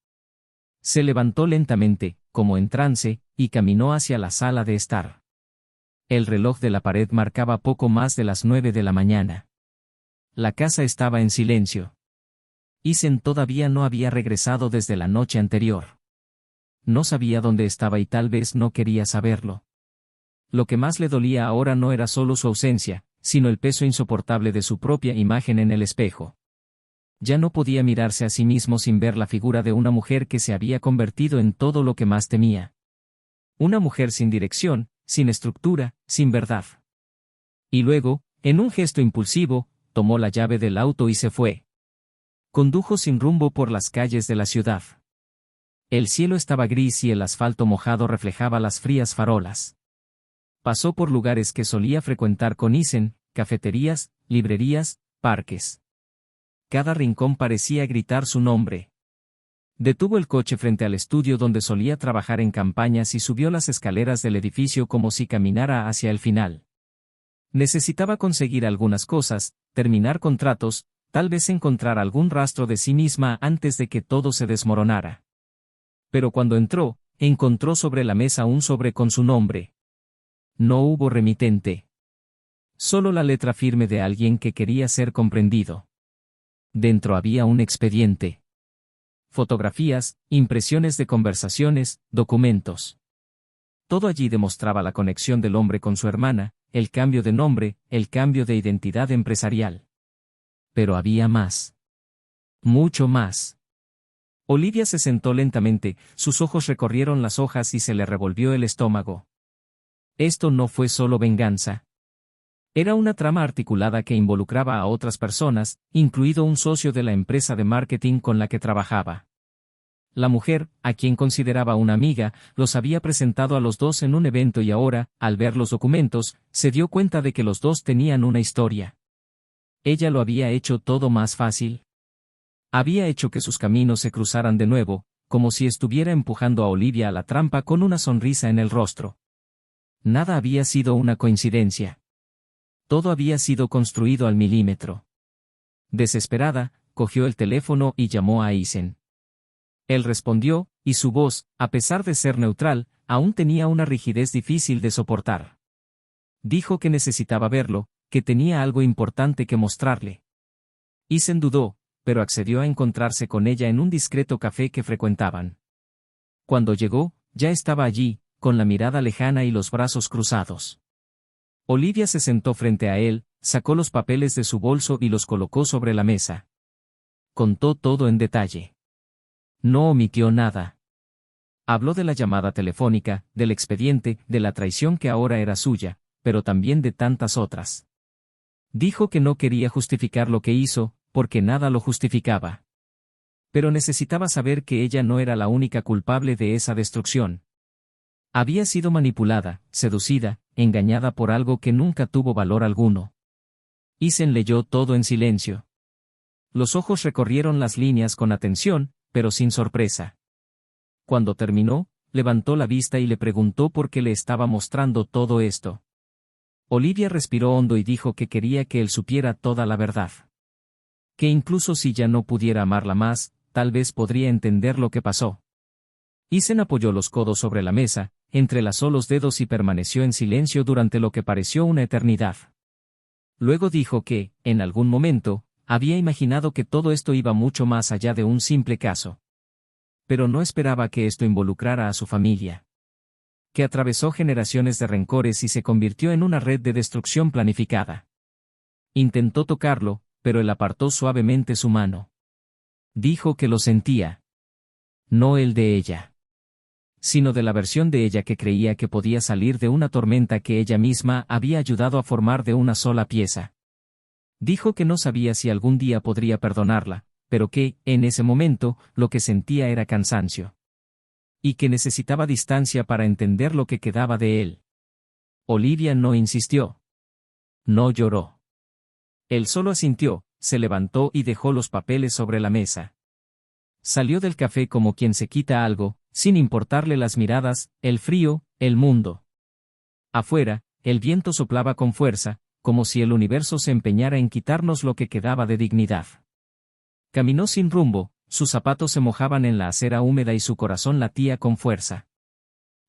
Se levantó lentamente, como en trance, y caminó hacia la sala de estar. El reloj de la pared marcaba poco más de las 9 de la mañana. La casa estaba en silencio. Isen todavía no había regresado desde la noche anterior. No sabía dónde estaba y tal vez no quería saberlo. Lo que más le dolía ahora no era solo su ausencia, sino el peso insoportable de su propia imagen en el espejo. Ya no podía mirarse a sí mismo sin ver la figura de una mujer que se había convertido en todo lo que más temía. Una mujer sin dirección, sin estructura, sin verdad. Y luego, en un gesto impulsivo, tomó la llave del auto y se fue. Condujo sin rumbo por las calles de la ciudad. El cielo estaba gris y el asfalto mojado reflejaba las frías farolas. Pasó por lugares que solía frecuentar con Isen, cafeterías, librerías, parques. Cada rincón parecía gritar su nombre. Detuvo el coche frente al estudio donde solía trabajar en campañas y subió las escaleras del edificio como si caminara hacia el final. Necesitaba conseguir algunas cosas, terminar contratos, tal vez encontrar algún rastro de sí misma antes de que todo se desmoronara. Pero cuando encontró sobre la mesa un sobre con su nombre. No hubo remitente. Solo la letra firme de alguien que quería ser comprendido. Dentro había un expediente. Fotografías, impresiones de conversaciones, documentos. Todo allí demostraba la conexión del hombre con su hermana, el cambio de nombre, el cambio de identidad empresarial. Pero había más. Mucho más. Olivia se sentó lentamente, sus ojos recorrieron las hojas y se le revolvió el estómago. Esto no fue solo venganza. Era una trama articulada que involucraba a otras personas, incluido un socio de la empresa de marketing con la que trabajaba. La mujer, a quien consideraba una amiga, los había presentado a los dos en un evento y ahora, al ver los documentos, se dio cuenta de que los dos tenían una historia. Ella lo había hecho todo más fácil. Había hecho que sus caminos se cruzaran de nuevo, como si estuviera empujando a Olivia a la trampa con una sonrisa en el rostro. Nada había sido una coincidencia. Todo había sido construido al milímetro. Desesperada, cogió el teléfono y llamó a Isen. Él respondió, y su voz, a pesar de ser neutral, aún tenía una rigidez difícil de soportar. Dijo que necesitaba verlo, que tenía algo importante que mostrarle. Isen dudó, pero accedió a encontrarse con ella en un discreto café que frecuentaban. Cuando llegó, ya estaba allí, con la mirada lejana y los brazos cruzados. Olivia se sentó frente a él, sacó los papeles de su bolso y los colocó sobre la mesa. Contó todo en detalle. No omitió nada. Habló de la llamada telefónica, del expediente, de la traición que ahora era suya, pero también de tantas otras. Dijo que no quería justificar lo que hizo, porque nada lo justificaba. Pero necesitaba saber que ella no era la única culpable de esa destrucción. Había sido manipulada, seducida, engañada por algo que nunca tuvo valor alguno. Isen leyó todo en silencio. Los ojos recorrieron las líneas con atención, pero sin sorpresa. Cuando terminó, levantó la vista y le preguntó por qué le estaba mostrando todo esto. Olivia respiró hondo y dijo que quería que él supiera toda la verdad. Que incluso si ya no pudiera amarla más, tal vez podría entender lo que pasó. Ethan apoyó los codos sobre la mesa, entrelazó los dedos y permaneció en silencio durante lo que pareció una eternidad. Luego dijo que, en algún momento, había imaginado que todo esto iba mucho más allá de un simple caso. Pero no esperaba que esto involucrara a su familia. Que atravesó generaciones de rencores y se convirtió en una red de destrucción planificada. Intentó tocarlo, pero él apartó suavemente su mano. Dijo que lo sentía. No el de ella, sino de la versión de ella que creía que podía salir de una tormenta que ella misma había ayudado a formar de una sola pieza. Dijo que no sabía si algún día podría perdonarla, pero que, en ese momento, lo que sentía era cansancio. Y que necesitaba distancia para entender lo que quedaba de él. Olivia no insistió. No lloró. Él solo asintió, se levantó y dejó los papeles sobre la mesa. Salió del café como quien se quita algo, sin importarle las miradas, el frío, el mundo. Afuera, el viento soplaba con fuerza, como si el universo se empeñara en quitarnos lo que quedaba de dignidad. Caminó sin rumbo, sus zapatos se mojaban en la acera húmeda y su corazón latía con fuerza.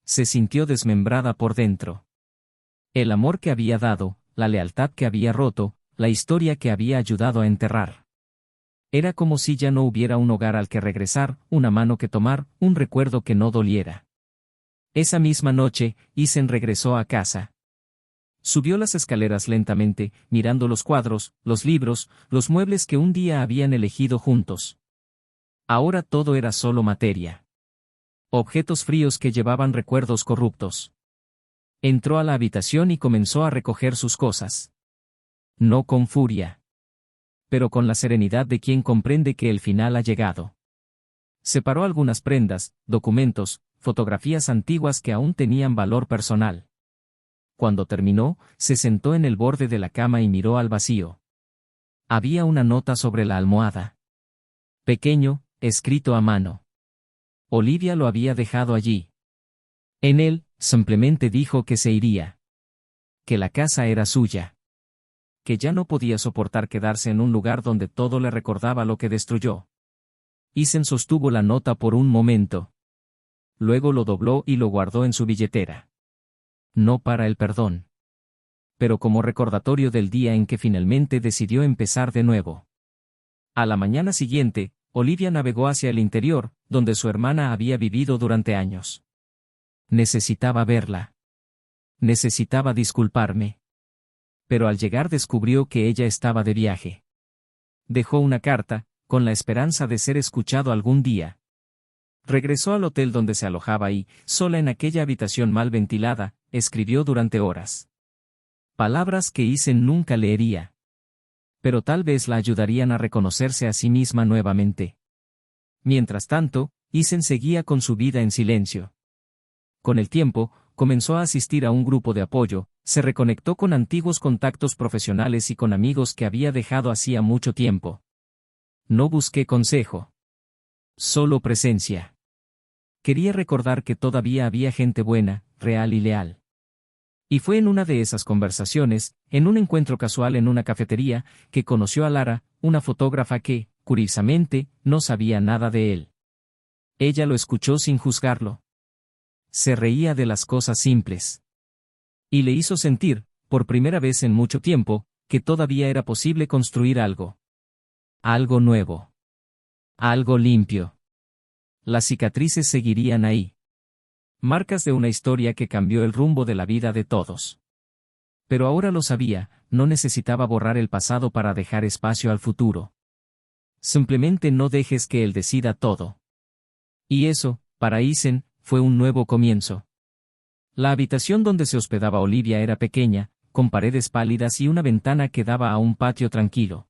Se sintió desmembrada por dentro. El amor que había dado, la lealtad que había roto, la historia que había ayudado a enterrar. Era como si ya no hubiera un hogar al que regresar, una mano que tomar, un recuerdo que no doliera. Esa misma noche, Ethan regresó a casa. Subió las escaleras lentamente, mirando los cuadros, los libros, los muebles que un día habían elegido juntos. Ahora todo era solo materia. Objetos fríos que llevaban recuerdos corruptos. Entró a la habitación y comenzó a recoger sus cosas. No con furia, pero con la serenidad de quien comprende que el final ha llegado. Separó algunas prendas, documentos, fotografías antiguas que aún tenían valor personal. Cuando terminó, se sentó en el borde de la cama y miró al vacío. Había una nota sobre la almohada. Pequeño, escrito a mano. Olivia lo había dejado allí. En él, simplemente dijo que se iría. Que la casa era suya. Que ya no podía soportar quedarse en un lugar donde todo le recordaba lo que destruyó. Ethan sostuvo la nota por un momento. Luego lo dobló y lo guardó en su billetera. No para el perdón, pero como recordatorio del día en que finalmente decidió empezar de nuevo. A la mañana siguiente, Olivia navegó hacia el interior, donde su hermana había vivido durante años. Necesitaba verla. Necesitaba disculparme. Pero al llegar descubrió que ella estaba de viaje. Dejó una carta, con la esperanza de ser escuchado algún día. Regresó al hotel donde se alojaba y, sola en aquella habitación mal ventilada, escribió durante horas. Palabras que Ethan nunca leería. Pero tal vez la ayudarían a reconocerse a sí misma nuevamente. Mientras tanto, Ethan seguía con su vida en silencio. Con el tiempo, comenzó a asistir a un grupo de apoyo, se reconectó con antiguos contactos profesionales y con amigos que había dejado hacía mucho tiempo. No busqué consejo. Solo presencia. Quería recordar que todavía había gente buena, real y leal. Y fue en una de esas conversaciones, en un encuentro casual en una cafetería, que conoció a Lara, una fotógrafa que, curiosamente, no sabía nada de él. Ella lo escuchó sin juzgarlo. Se reía de las cosas simples. Y le hizo sentir, por primera vez en mucho tiempo, que todavía era posible construir algo. Algo nuevo. Algo limpio. Las cicatrices seguirían ahí. Marcas de una historia que cambió el rumbo de la vida de todos. Pero ahora lo sabía, no necesitaba borrar el pasado para dejar espacio al futuro. Simplemente no dejes que él decida todo. Y eso, para Ethan, fue un nuevo comienzo. La habitación donde se hospedaba Olivia era pequeña, con paredes pálidas y una ventana que daba a un patio tranquilo.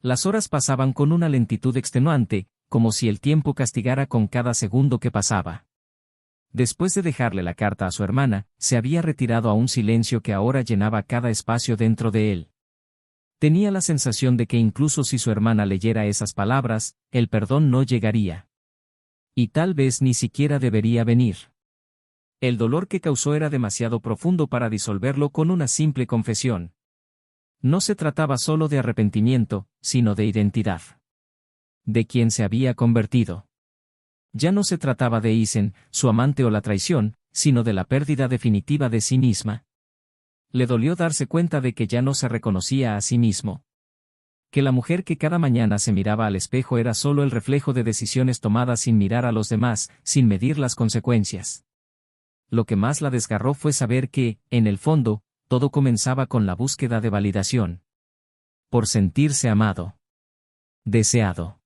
Las horas pasaban con una lentitud extenuante, como si el tiempo castigara con cada segundo que pasaba. Después de dejarle la carta a su hermana, se había retirado a un silencio que ahora llenaba cada espacio dentro de él. Tenía la sensación de que incluso si su hermana leyera esas palabras, el perdón no llegaría. Y tal vez ni siquiera debería venir. El dolor que causó era demasiado profundo para disolverlo con una simple confesión. No se trataba solo de arrepentimiento, sino de identidad. De quién se había convertido. Ya no se trataba de Isen, su amante o la traición, sino de la pérdida definitiva de sí misma. Le dolió darse cuenta de que ya no se reconocía a sí mismo. Que la mujer que cada mañana se miraba al espejo era solo el reflejo de decisiones tomadas sin mirar a los demás, sin medir las consecuencias. Lo que más la desgarró fue saber que, en el fondo, todo comenzaba con la búsqueda de validación. Por sentirse amado. Deseado.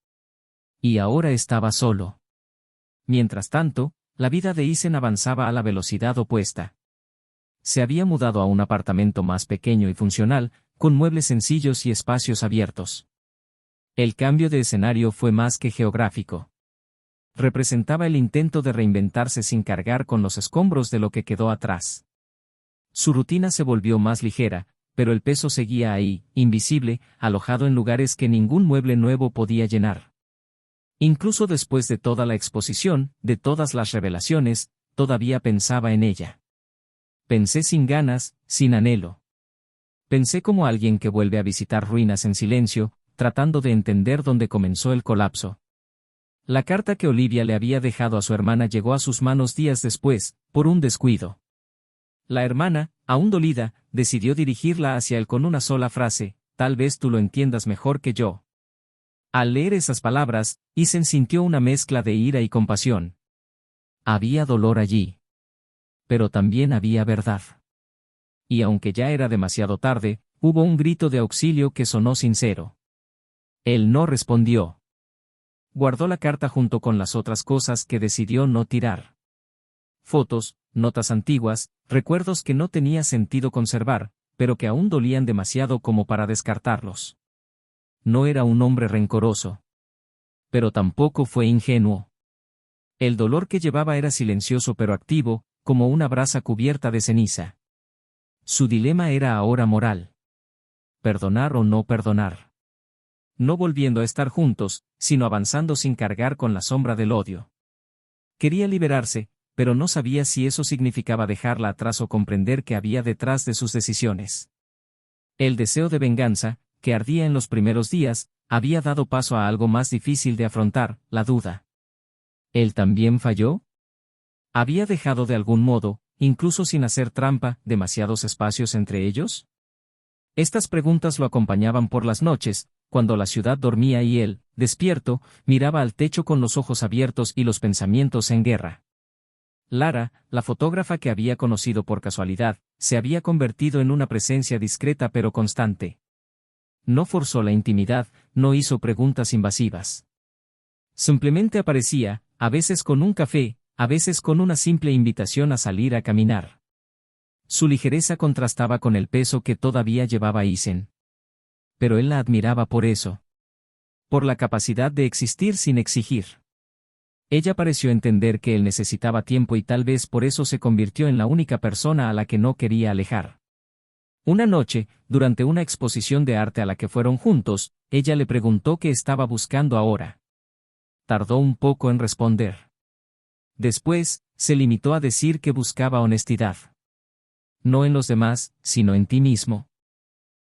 Y ahora estaba solo. Mientras tanto, la vida de Isen avanzaba a la velocidad opuesta. Se había mudado a un apartamento más pequeño y funcional, con muebles sencillos y espacios abiertos. El cambio de escenario fue más que geográfico. Representaba el intento de reinventarse sin cargar con los escombros de lo que quedó atrás. Su rutina se volvió más ligera, pero el peso seguía ahí, invisible, alojado en lugares que ningún mueble nuevo podía llenar. Incluso después de toda la exposición, de todas las revelaciones, todavía pensaba en ella. Pensé sin ganas, sin anhelo. Pensé como alguien que vuelve a visitar ruinas en silencio, tratando de entender dónde comenzó el colapso. La carta que Olivia le había dejado a su hermana llegó a sus manos días después, por un descuido. La hermana, aún dolida, decidió dirigirla hacia él con una sola frase: tal vez tú lo entiendas mejor que yo. Al leer esas palabras, Isen sintió una mezcla de ira y compasión. Había dolor allí. Pero también había verdad. Y aunque ya era demasiado tarde, hubo un grito de auxilio que sonó sincero. Él no respondió. Guardó la carta junto con las otras cosas que decidió no tirar. Fotos, notas antiguas, recuerdos que no tenía sentido conservar, pero que aún dolían demasiado como para descartarlos. No era un hombre rencoroso. Pero tampoco fue ingenuo. El dolor que llevaba era silencioso pero activo, como una brasa cubierta de ceniza. Su dilema era ahora moral. Perdonar o no perdonar. No volviendo a estar juntos, sino avanzando sin cargar con la sombra del odio. Quería liberarse, pero no sabía si eso significaba dejarla atrás o comprender qué había detrás de sus decisiones. El deseo de venganza, que ardía en los primeros días, había dado paso a algo más difícil de afrontar: la duda. ¿Él también falló? ¿Había dejado de algún modo, incluso sin hacer trampa, demasiados espacios entre ellos? Estas preguntas lo acompañaban por las noches, cuando la ciudad dormía y él, despierto, miraba al techo con los ojos abiertos y los pensamientos en guerra. Lara, la fotógrafa que había conocido por casualidad, se había convertido en una presencia discreta pero constante. No forzó la intimidad, no hizo preguntas invasivas. Simplemente aparecía, a veces con un café, a veces con una simple invitación a salir a caminar. Su ligereza contrastaba con el peso que todavía llevaba Isen. Pero él la admiraba por eso. Por la capacidad de existir sin exigir. Ella pareció entender que él necesitaba tiempo y tal vez por eso se convirtió en la única persona a la que no quería alejar. Una noche, durante una exposición de arte a la que fueron juntos, ella le preguntó qué estaba buscando ahora. Tardó un poco en responder. Después, se limitó a decir que buscaba honestidad. No en los demás, sino en ti mismo.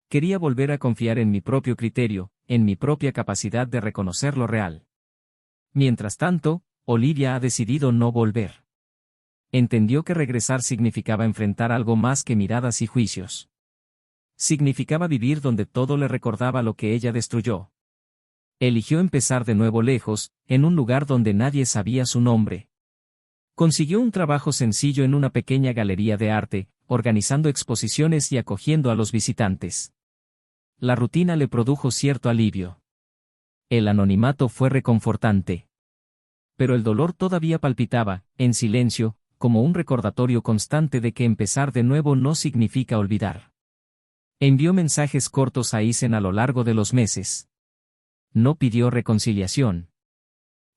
Quería volver a confiar en mi propio criterio, en mi propia capacidad de reconocer lo real. Mientras tanto, Olivia ha decidido no volver. Entendió que regresar significaba enfrentar algo más que miradas y juicios. Significaba vivir donde todo le recordaba lo que ella destruyó. Eligió empezar de nuevo lejos, en un lugar donde nadie sabía su nombre. Consiguió un trabajo sencillo en una pequeña galería de arte, organizando exposiciones y acogiendo a los visitantes. La rutina le produjo cierto alivio. El anonimato fue reconfortante. Pero el dolor todavía palpitaba, en silencio, como un recordatorio constante de que empezar de nuevo no significa olvidar. Envió mensajes cortos a Isen a lo largo de los meses. No pidió reconciliación.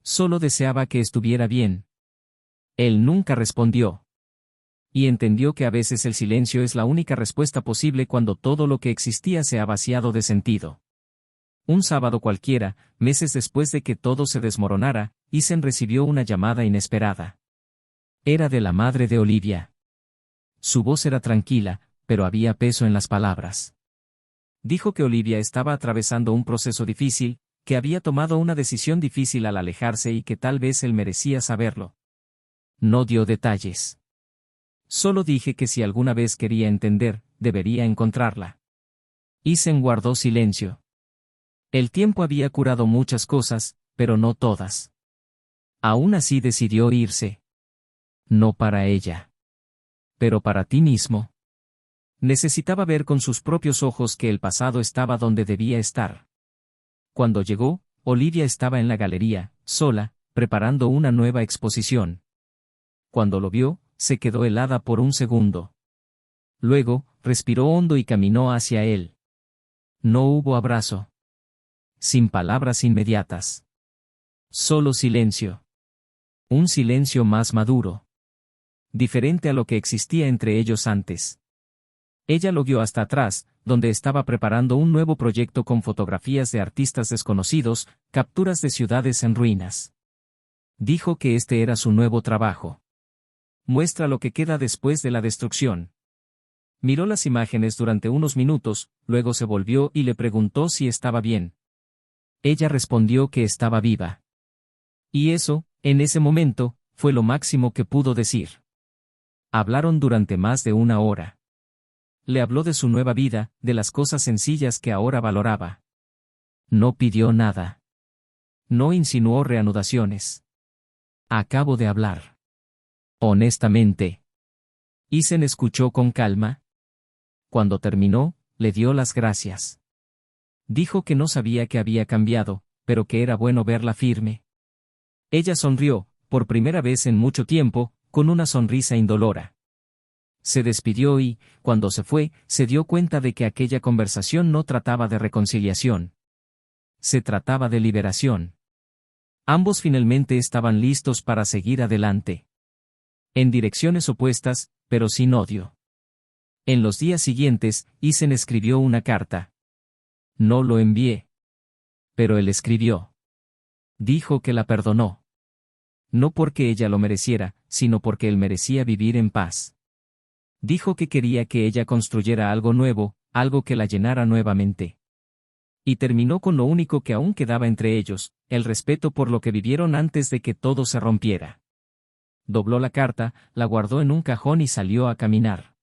Solo deseaba que estuviera bien. Él nunca respondió. Y entendió que a veces el silencio es la única respuesta posible cuando todo lo que existía se ha vaciado de sentido. Un sábado cualquiera, meses después de que todo se desmoronara, Isen recibió una llamada inesperada. Era de la madre de Olivia. Su voz era tranquila, pero había peso en las palabras. Dijo que Olivia estaba atravesando un proceso difícil, que había tomado una decisión difícil al alejarse y que tal vez él merecía saberlo. No dio detalles. Solo dije que si alguna vez quería entender, debería encontrarla. Isen guardó silencio. El tiempo había curado muchas cosas, pero no todas. Aún así decidió irse. No para ella. Pero para ti mismo. Necesitaba ver con sus propios ojos que el pasado estaba donde debía estar. Cuando llegó, Olivia estaba en la galería, sola, preparando una nueva exposición. Cuando lo vio, se quedó helada por un segundo. Luego, respiró hondo y caminó hacia él. No hubo abrazo. Sin palabras inmediatas. Solo silencio. Un silencio más maduro. Diferente a lo que existía entre ellos antes. Ella lo guió hasta atrás, donde estaba preparando un nuevo proyecto con fotografías de artistas desconocidos, capturas de ciudades en ruinas. Dijo que este era su nuevo trabajo. Muestra lo que queda después de la destrucción. Miró las imágenes durante unos minutos, luego se volvió y le preguntó si estaba bien. Ella respondió que estaba viva. Y eso, en ese momento, fue lo máximo que pudo decir. Hablaron durante más de una hora. Le habló de su nueva vida, de las cosas sencillas que ahora valoraba. No pidió nada. No insinuó reanudaciones. Acabo de hablar. Honestamente. Isen escuchó con calma. Cuando terminó, le dio las gracias. Dijo que no sabía que había cambiado, pero que era bueno verla firme. Ella sonrió, por primera vez en mucho tiempo, con una sonrisa indolora. Se despidió y, cuando se fue, se dio cuenta de que aquella conversación no trataba de reconciliación. Se trataba de liberación. Ambos finalmente estaban listos para seguir adelante. En direcciones opuestas, pero sin odio. En los días siguientes, Isen escribió una carta. No lo envié. Pero él escribió. Dijo que la perdonó. No porque ella lo mereciera, sino porque él merecía vivir en paz. Dijo que quería que ella construyera algo nuevo, algo que la llenara nuevamente. Y terminó con lo único que aún quedaba entre ellos, el respeto por lo que vivieron antes de que todo se rompiera. Dobló la carta, la guardó en un cajón y salió a caminar.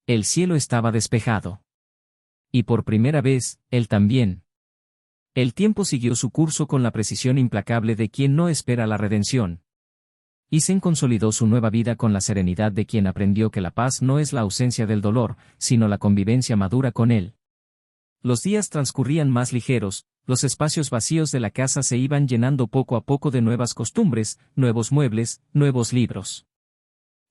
El cielo estaba despejado. Y por primera vez, él también. El tiempo siguió su curso con la precisión implacable de quien no espera la redención. Isen consolidó su nueva vida con la serenidad de quien aprendió que la paz no es la ausencia del dolor, sino la convivencia madura con él. Los días transcurrían más ligeros, los espacios vacíos de la casa se iban llenando poco a poco de nuevas costumbres, nuevos muebles, nuevos libros.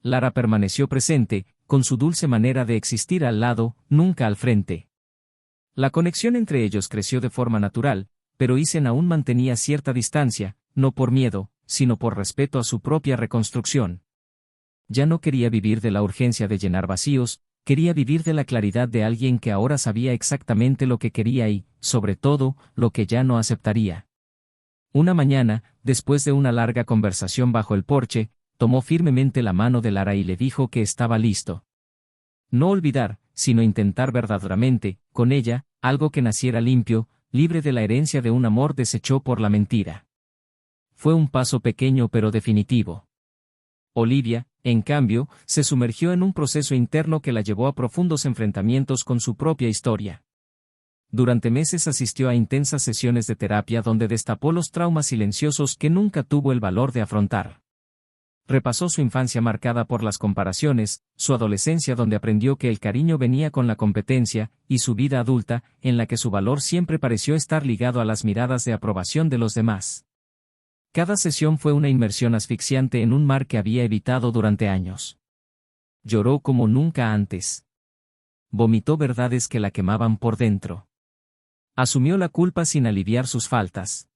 Lara permaneció presente, con su dulce manera de existir al lado, nunca al frente. La conexión entre ellos creció de forma natural, pero Isen aún mantenía cierta distancia, no por miedo, sino por respeto a su propia reconstrucción. Ya no quería vivir de la urgencia de llenar vacíos, quería vivir de la claridad de alguien que ahora sabía exactamente lo que quería y, sobre todo, lo que ya no aceptaría. Una mañana, después de una larga conversación bajo el porche, tomó firmemente la mano de Lara y le dijo que estaba listo. No olvidar, sino intentar verdaderamente, con ella, algo que naciera limpio, libre de la herencia de un amor deshecho por la mentira. Fue un paso pequeño pero definitivo. Olivia, en cambio, se sumergió en un proceso interno que la llevó a profundos enfrentamientos con su propia historia. Durante meses asistió a intensas sesiones de terapia donde destapó los traumas silenciosos que nunca tuvo el valor de afrontar. Repasó su infancia marcada por las comparaciones, su adolescencia donde aprendió que el cariño venía con la competencia, y su vida adulta, en la que su valor siempre pareció estar ligado a las miradas de aprobación de los demás. Cada sesión fue una inmersión asfixiante en un mar que había evitado durante años. Lloró como nunca antes. Vomitó verdades que la quemaban por dentro. Asumió la culpa sin aliviar sus faltas.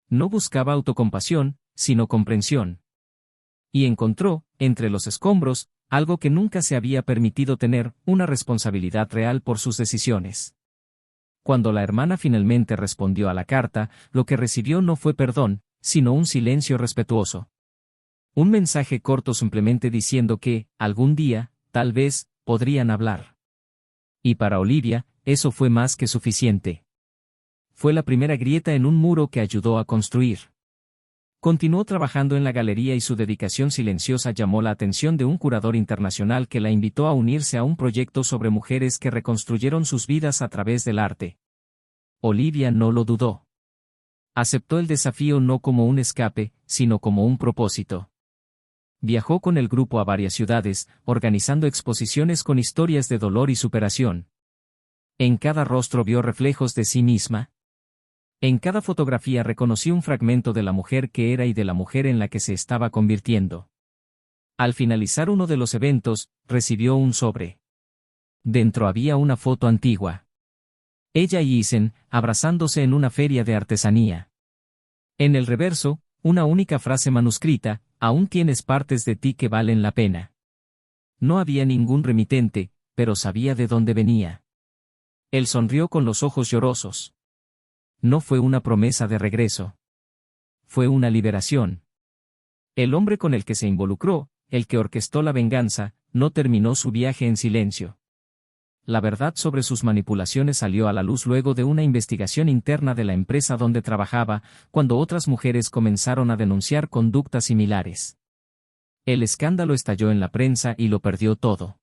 No buscaba autocompasión, sino comprensión. Y encontró, entre los escombros, algo que nunca se había permitido tener, una responsabilidad real por sus decisiones. Cuando la hermana finalmente respondió a la carta, lo que recibió no fue perdón, sino un silencio respetuoso. Un mensaje corto simplemente diciendo que, algún día, tal vez, podrían hablar. Y para Olivia, eso fue más que suficiente. Fue la primera grieta en un muro que ayudó a construir. Continuó trabajando en la galería y su dedicación silenciosa llamó la atención de un curador internacional que la invitó a unirse a un proyecto sobre mujeres que reconstruyeron sus vidas a través del arte. Olivia no lo dudó. Aceptó el desafío no como un escape, sino como un propósito. Viajó con el grupo a varias ciudades, organizando exposiciones con historias de dolor y superación. En cada rostro vio reflejos de sí misma. En cada fotografía reconoció un fragmento de la mujer que era y de la mujer en la que se estaba convirtiendo. Al finalizar uno de los eventos, recibió un sobre. Dentro había una foto antigua. Ella y Isen, abrazándose en una feria de artesanía. En el reverso, una única frase manuscrita: aún tienes partes de ti que valen la pena. No había ningún remitente, pero sabía de dónde venía. Él sonrió con los ojos llorosos. No fue una promesa de regreso. Fue una liberación. El hombre con el que se involucró, el que orquestó la venganza, no terminó su viaje en silencio. La verdad sobre sus manipulaciones salió a la luz luego de una investigación interna de la empresa donde trabajaba, cuando otras mujeres comenzaron a denunciar conductas similares. El escándalo estalló en la prensa y lo perdió todo.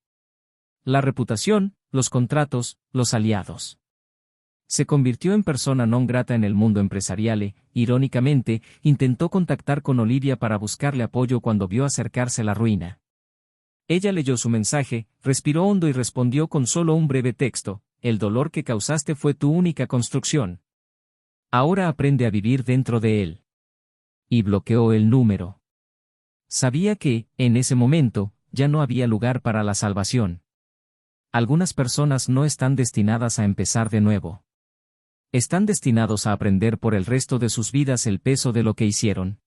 La reputación, los contratos, los aliados. Se convirtió en persona non grata en el mundo empresarial e, irónicamente, intentó contactar con Olivia para buscarle apoyo cuando vio acercarse la ruina. Ella leyó su mensaje, respiró hondo y respondió con solo un breve texto: el dolor que causaste fue tu única construcción. Ahora aprende a vivir dentro de él. Y bloqueó el número. Sabía que, en ese momento, ya no había lugar para la salvación. Algunas personas no están destinadas a empezar de nuevo. Están destinados a aprender por el resto de sus vidas el peso de lo que hicieron.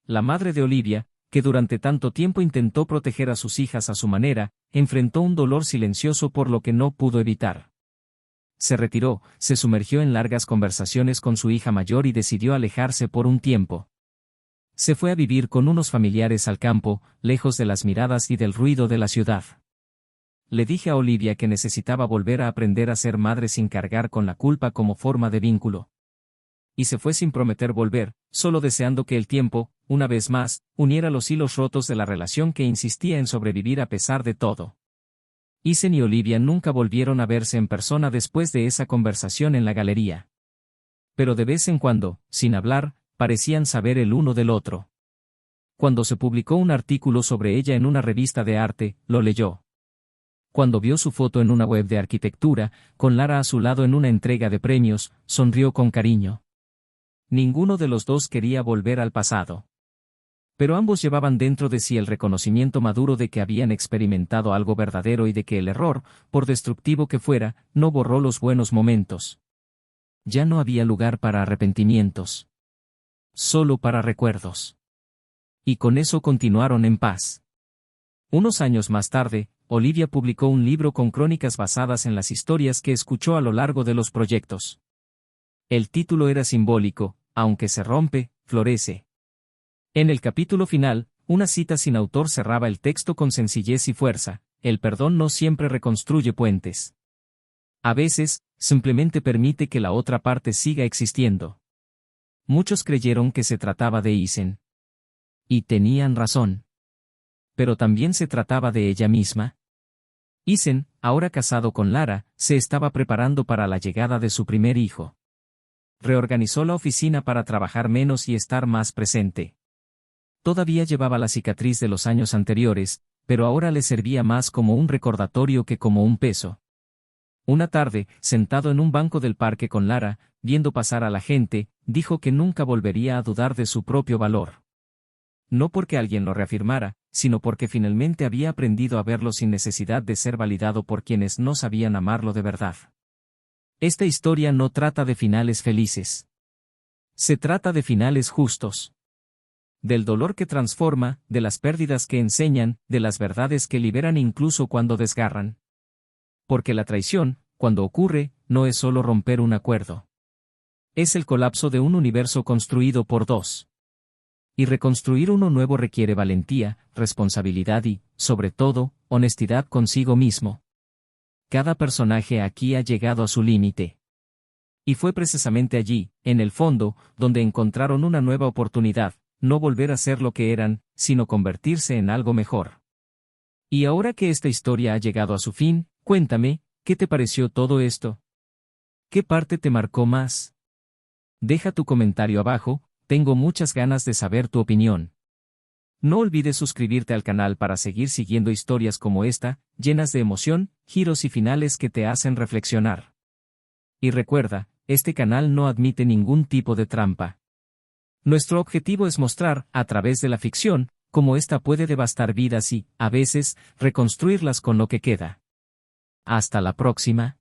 La madre de Olivia, que durante tanto tiempo intentó proteger a sus hijas a su manera, enfrentó un dolor silencioso por lo que no pudo evitar. Se retiró, se sumergió en largas conversaciones con su hija mayor y decidió alejarse por un tiempo. Se fue a vivir con unos familiares al campo, lejos de las miradas y del ruido de la ciudad. Le dije a Olivia que necesitaba volver a aprender a ser madre sin cargar con la culpa como forma de vínculo. Y se fue sin prometer volver, solo deseando que el tiempo, una vez más, uniera los hilos rotos de la relación que insistía en sobrevivir a pesar de todo. Isen y Olivia nunca volvieron a verse en persona después de esa conversación en la galería. Pero de vez en cuando, sin hablar, parecían saber el uno del otro. Cuando se publicó un artículo sobre ella en una revista de arte, lo leyó. Cuando vio su foto en una web de arquitectura, con Lara a su lado en una entrega de premios, sonrió con cariño. Ninguno de los dos quería volver al pasado. Pero ambos llevaban dentro de sí el reconocimiento maduro de que habían experimentado algo verdadero y de que el error, por destructivo que fuera, no borró los buenos momentos. Ya no había lugar para arrepentimientos. Solo para recuerdos. Y con eso continuaron en paz. Unos años más tarde, Olivia publicó un libro con crónicas basadas en las historias que escuchó a lo largo de los proyectos. El título era simbólico: aunque se rompe, florece. En el capítulo final, una cita sin autor cerraba el texto con sencillez y fuerza: el perdón no siempre reconstruye puentes. A veces, simplemente permite que la otra parte siga existiendo. Muchos creyeron que se trataba de Isen. Y tenían razón. Pero también se trataba de ella misma. Isen, ahora casado con Lara, se estaba preparando para la llegada de su primer hijo. Reorganizó la oficina para trabajar menos y estar más presente. Todavía llevaba la cicatriz de los años anteriores, pero ahora le servía más como un recordatorio que como un peso. Una tarde, sentado en un banco del parque con Lara, viendo pasar a la gente, dijo que nunca volvería a dudar de su propio valor. No porque alguien lo reafirmara, sino porque finalmente había aprendido a verlo sin necesidad de ser validado por quienes no sabían amarlo de verdad. Esta historia no trata de finales felices. Se trata de finales justos. Del dolor que transforma, de las pérdidas que enseñan, de las verdades que liberan incluso cuando desgarran. Porque la traición, cuando ocurre, no es solo romper un acuerdo. Es el colapso de un universo construido por dos. Y reconstruir uno nuevo requiere valentía, responsabilidad y, sobre todo, honestidad consigo mismo. Cada personaje aquí ha llegado a su límite. Y fue precisamente allí, en el fondo, donde encontraron una nueva oportunidad, no volver a ser lo que eran, sino convertirse en algo mejor. Y ahora que esta historia ha llegado a su fin, cuéntame, ¿qué te pareció todo esto? ¿Qué parte te marcó más? Deja tu comentario abajo, tengo muchas ganas de saber tu opinión. No olvides suscribirte al canal para seguir siguiendo historias como esta, llenas de emoción, giros y finales que te hacen reflexionar. Y recuerda, este canal no admite ningún tipo de trampa. Nuestro objetivo es mostrar, a través de la ficción, cómo ésta puede devastar vidas y, a veces, reconstruirlas con lo que queda. Hasta la próxima.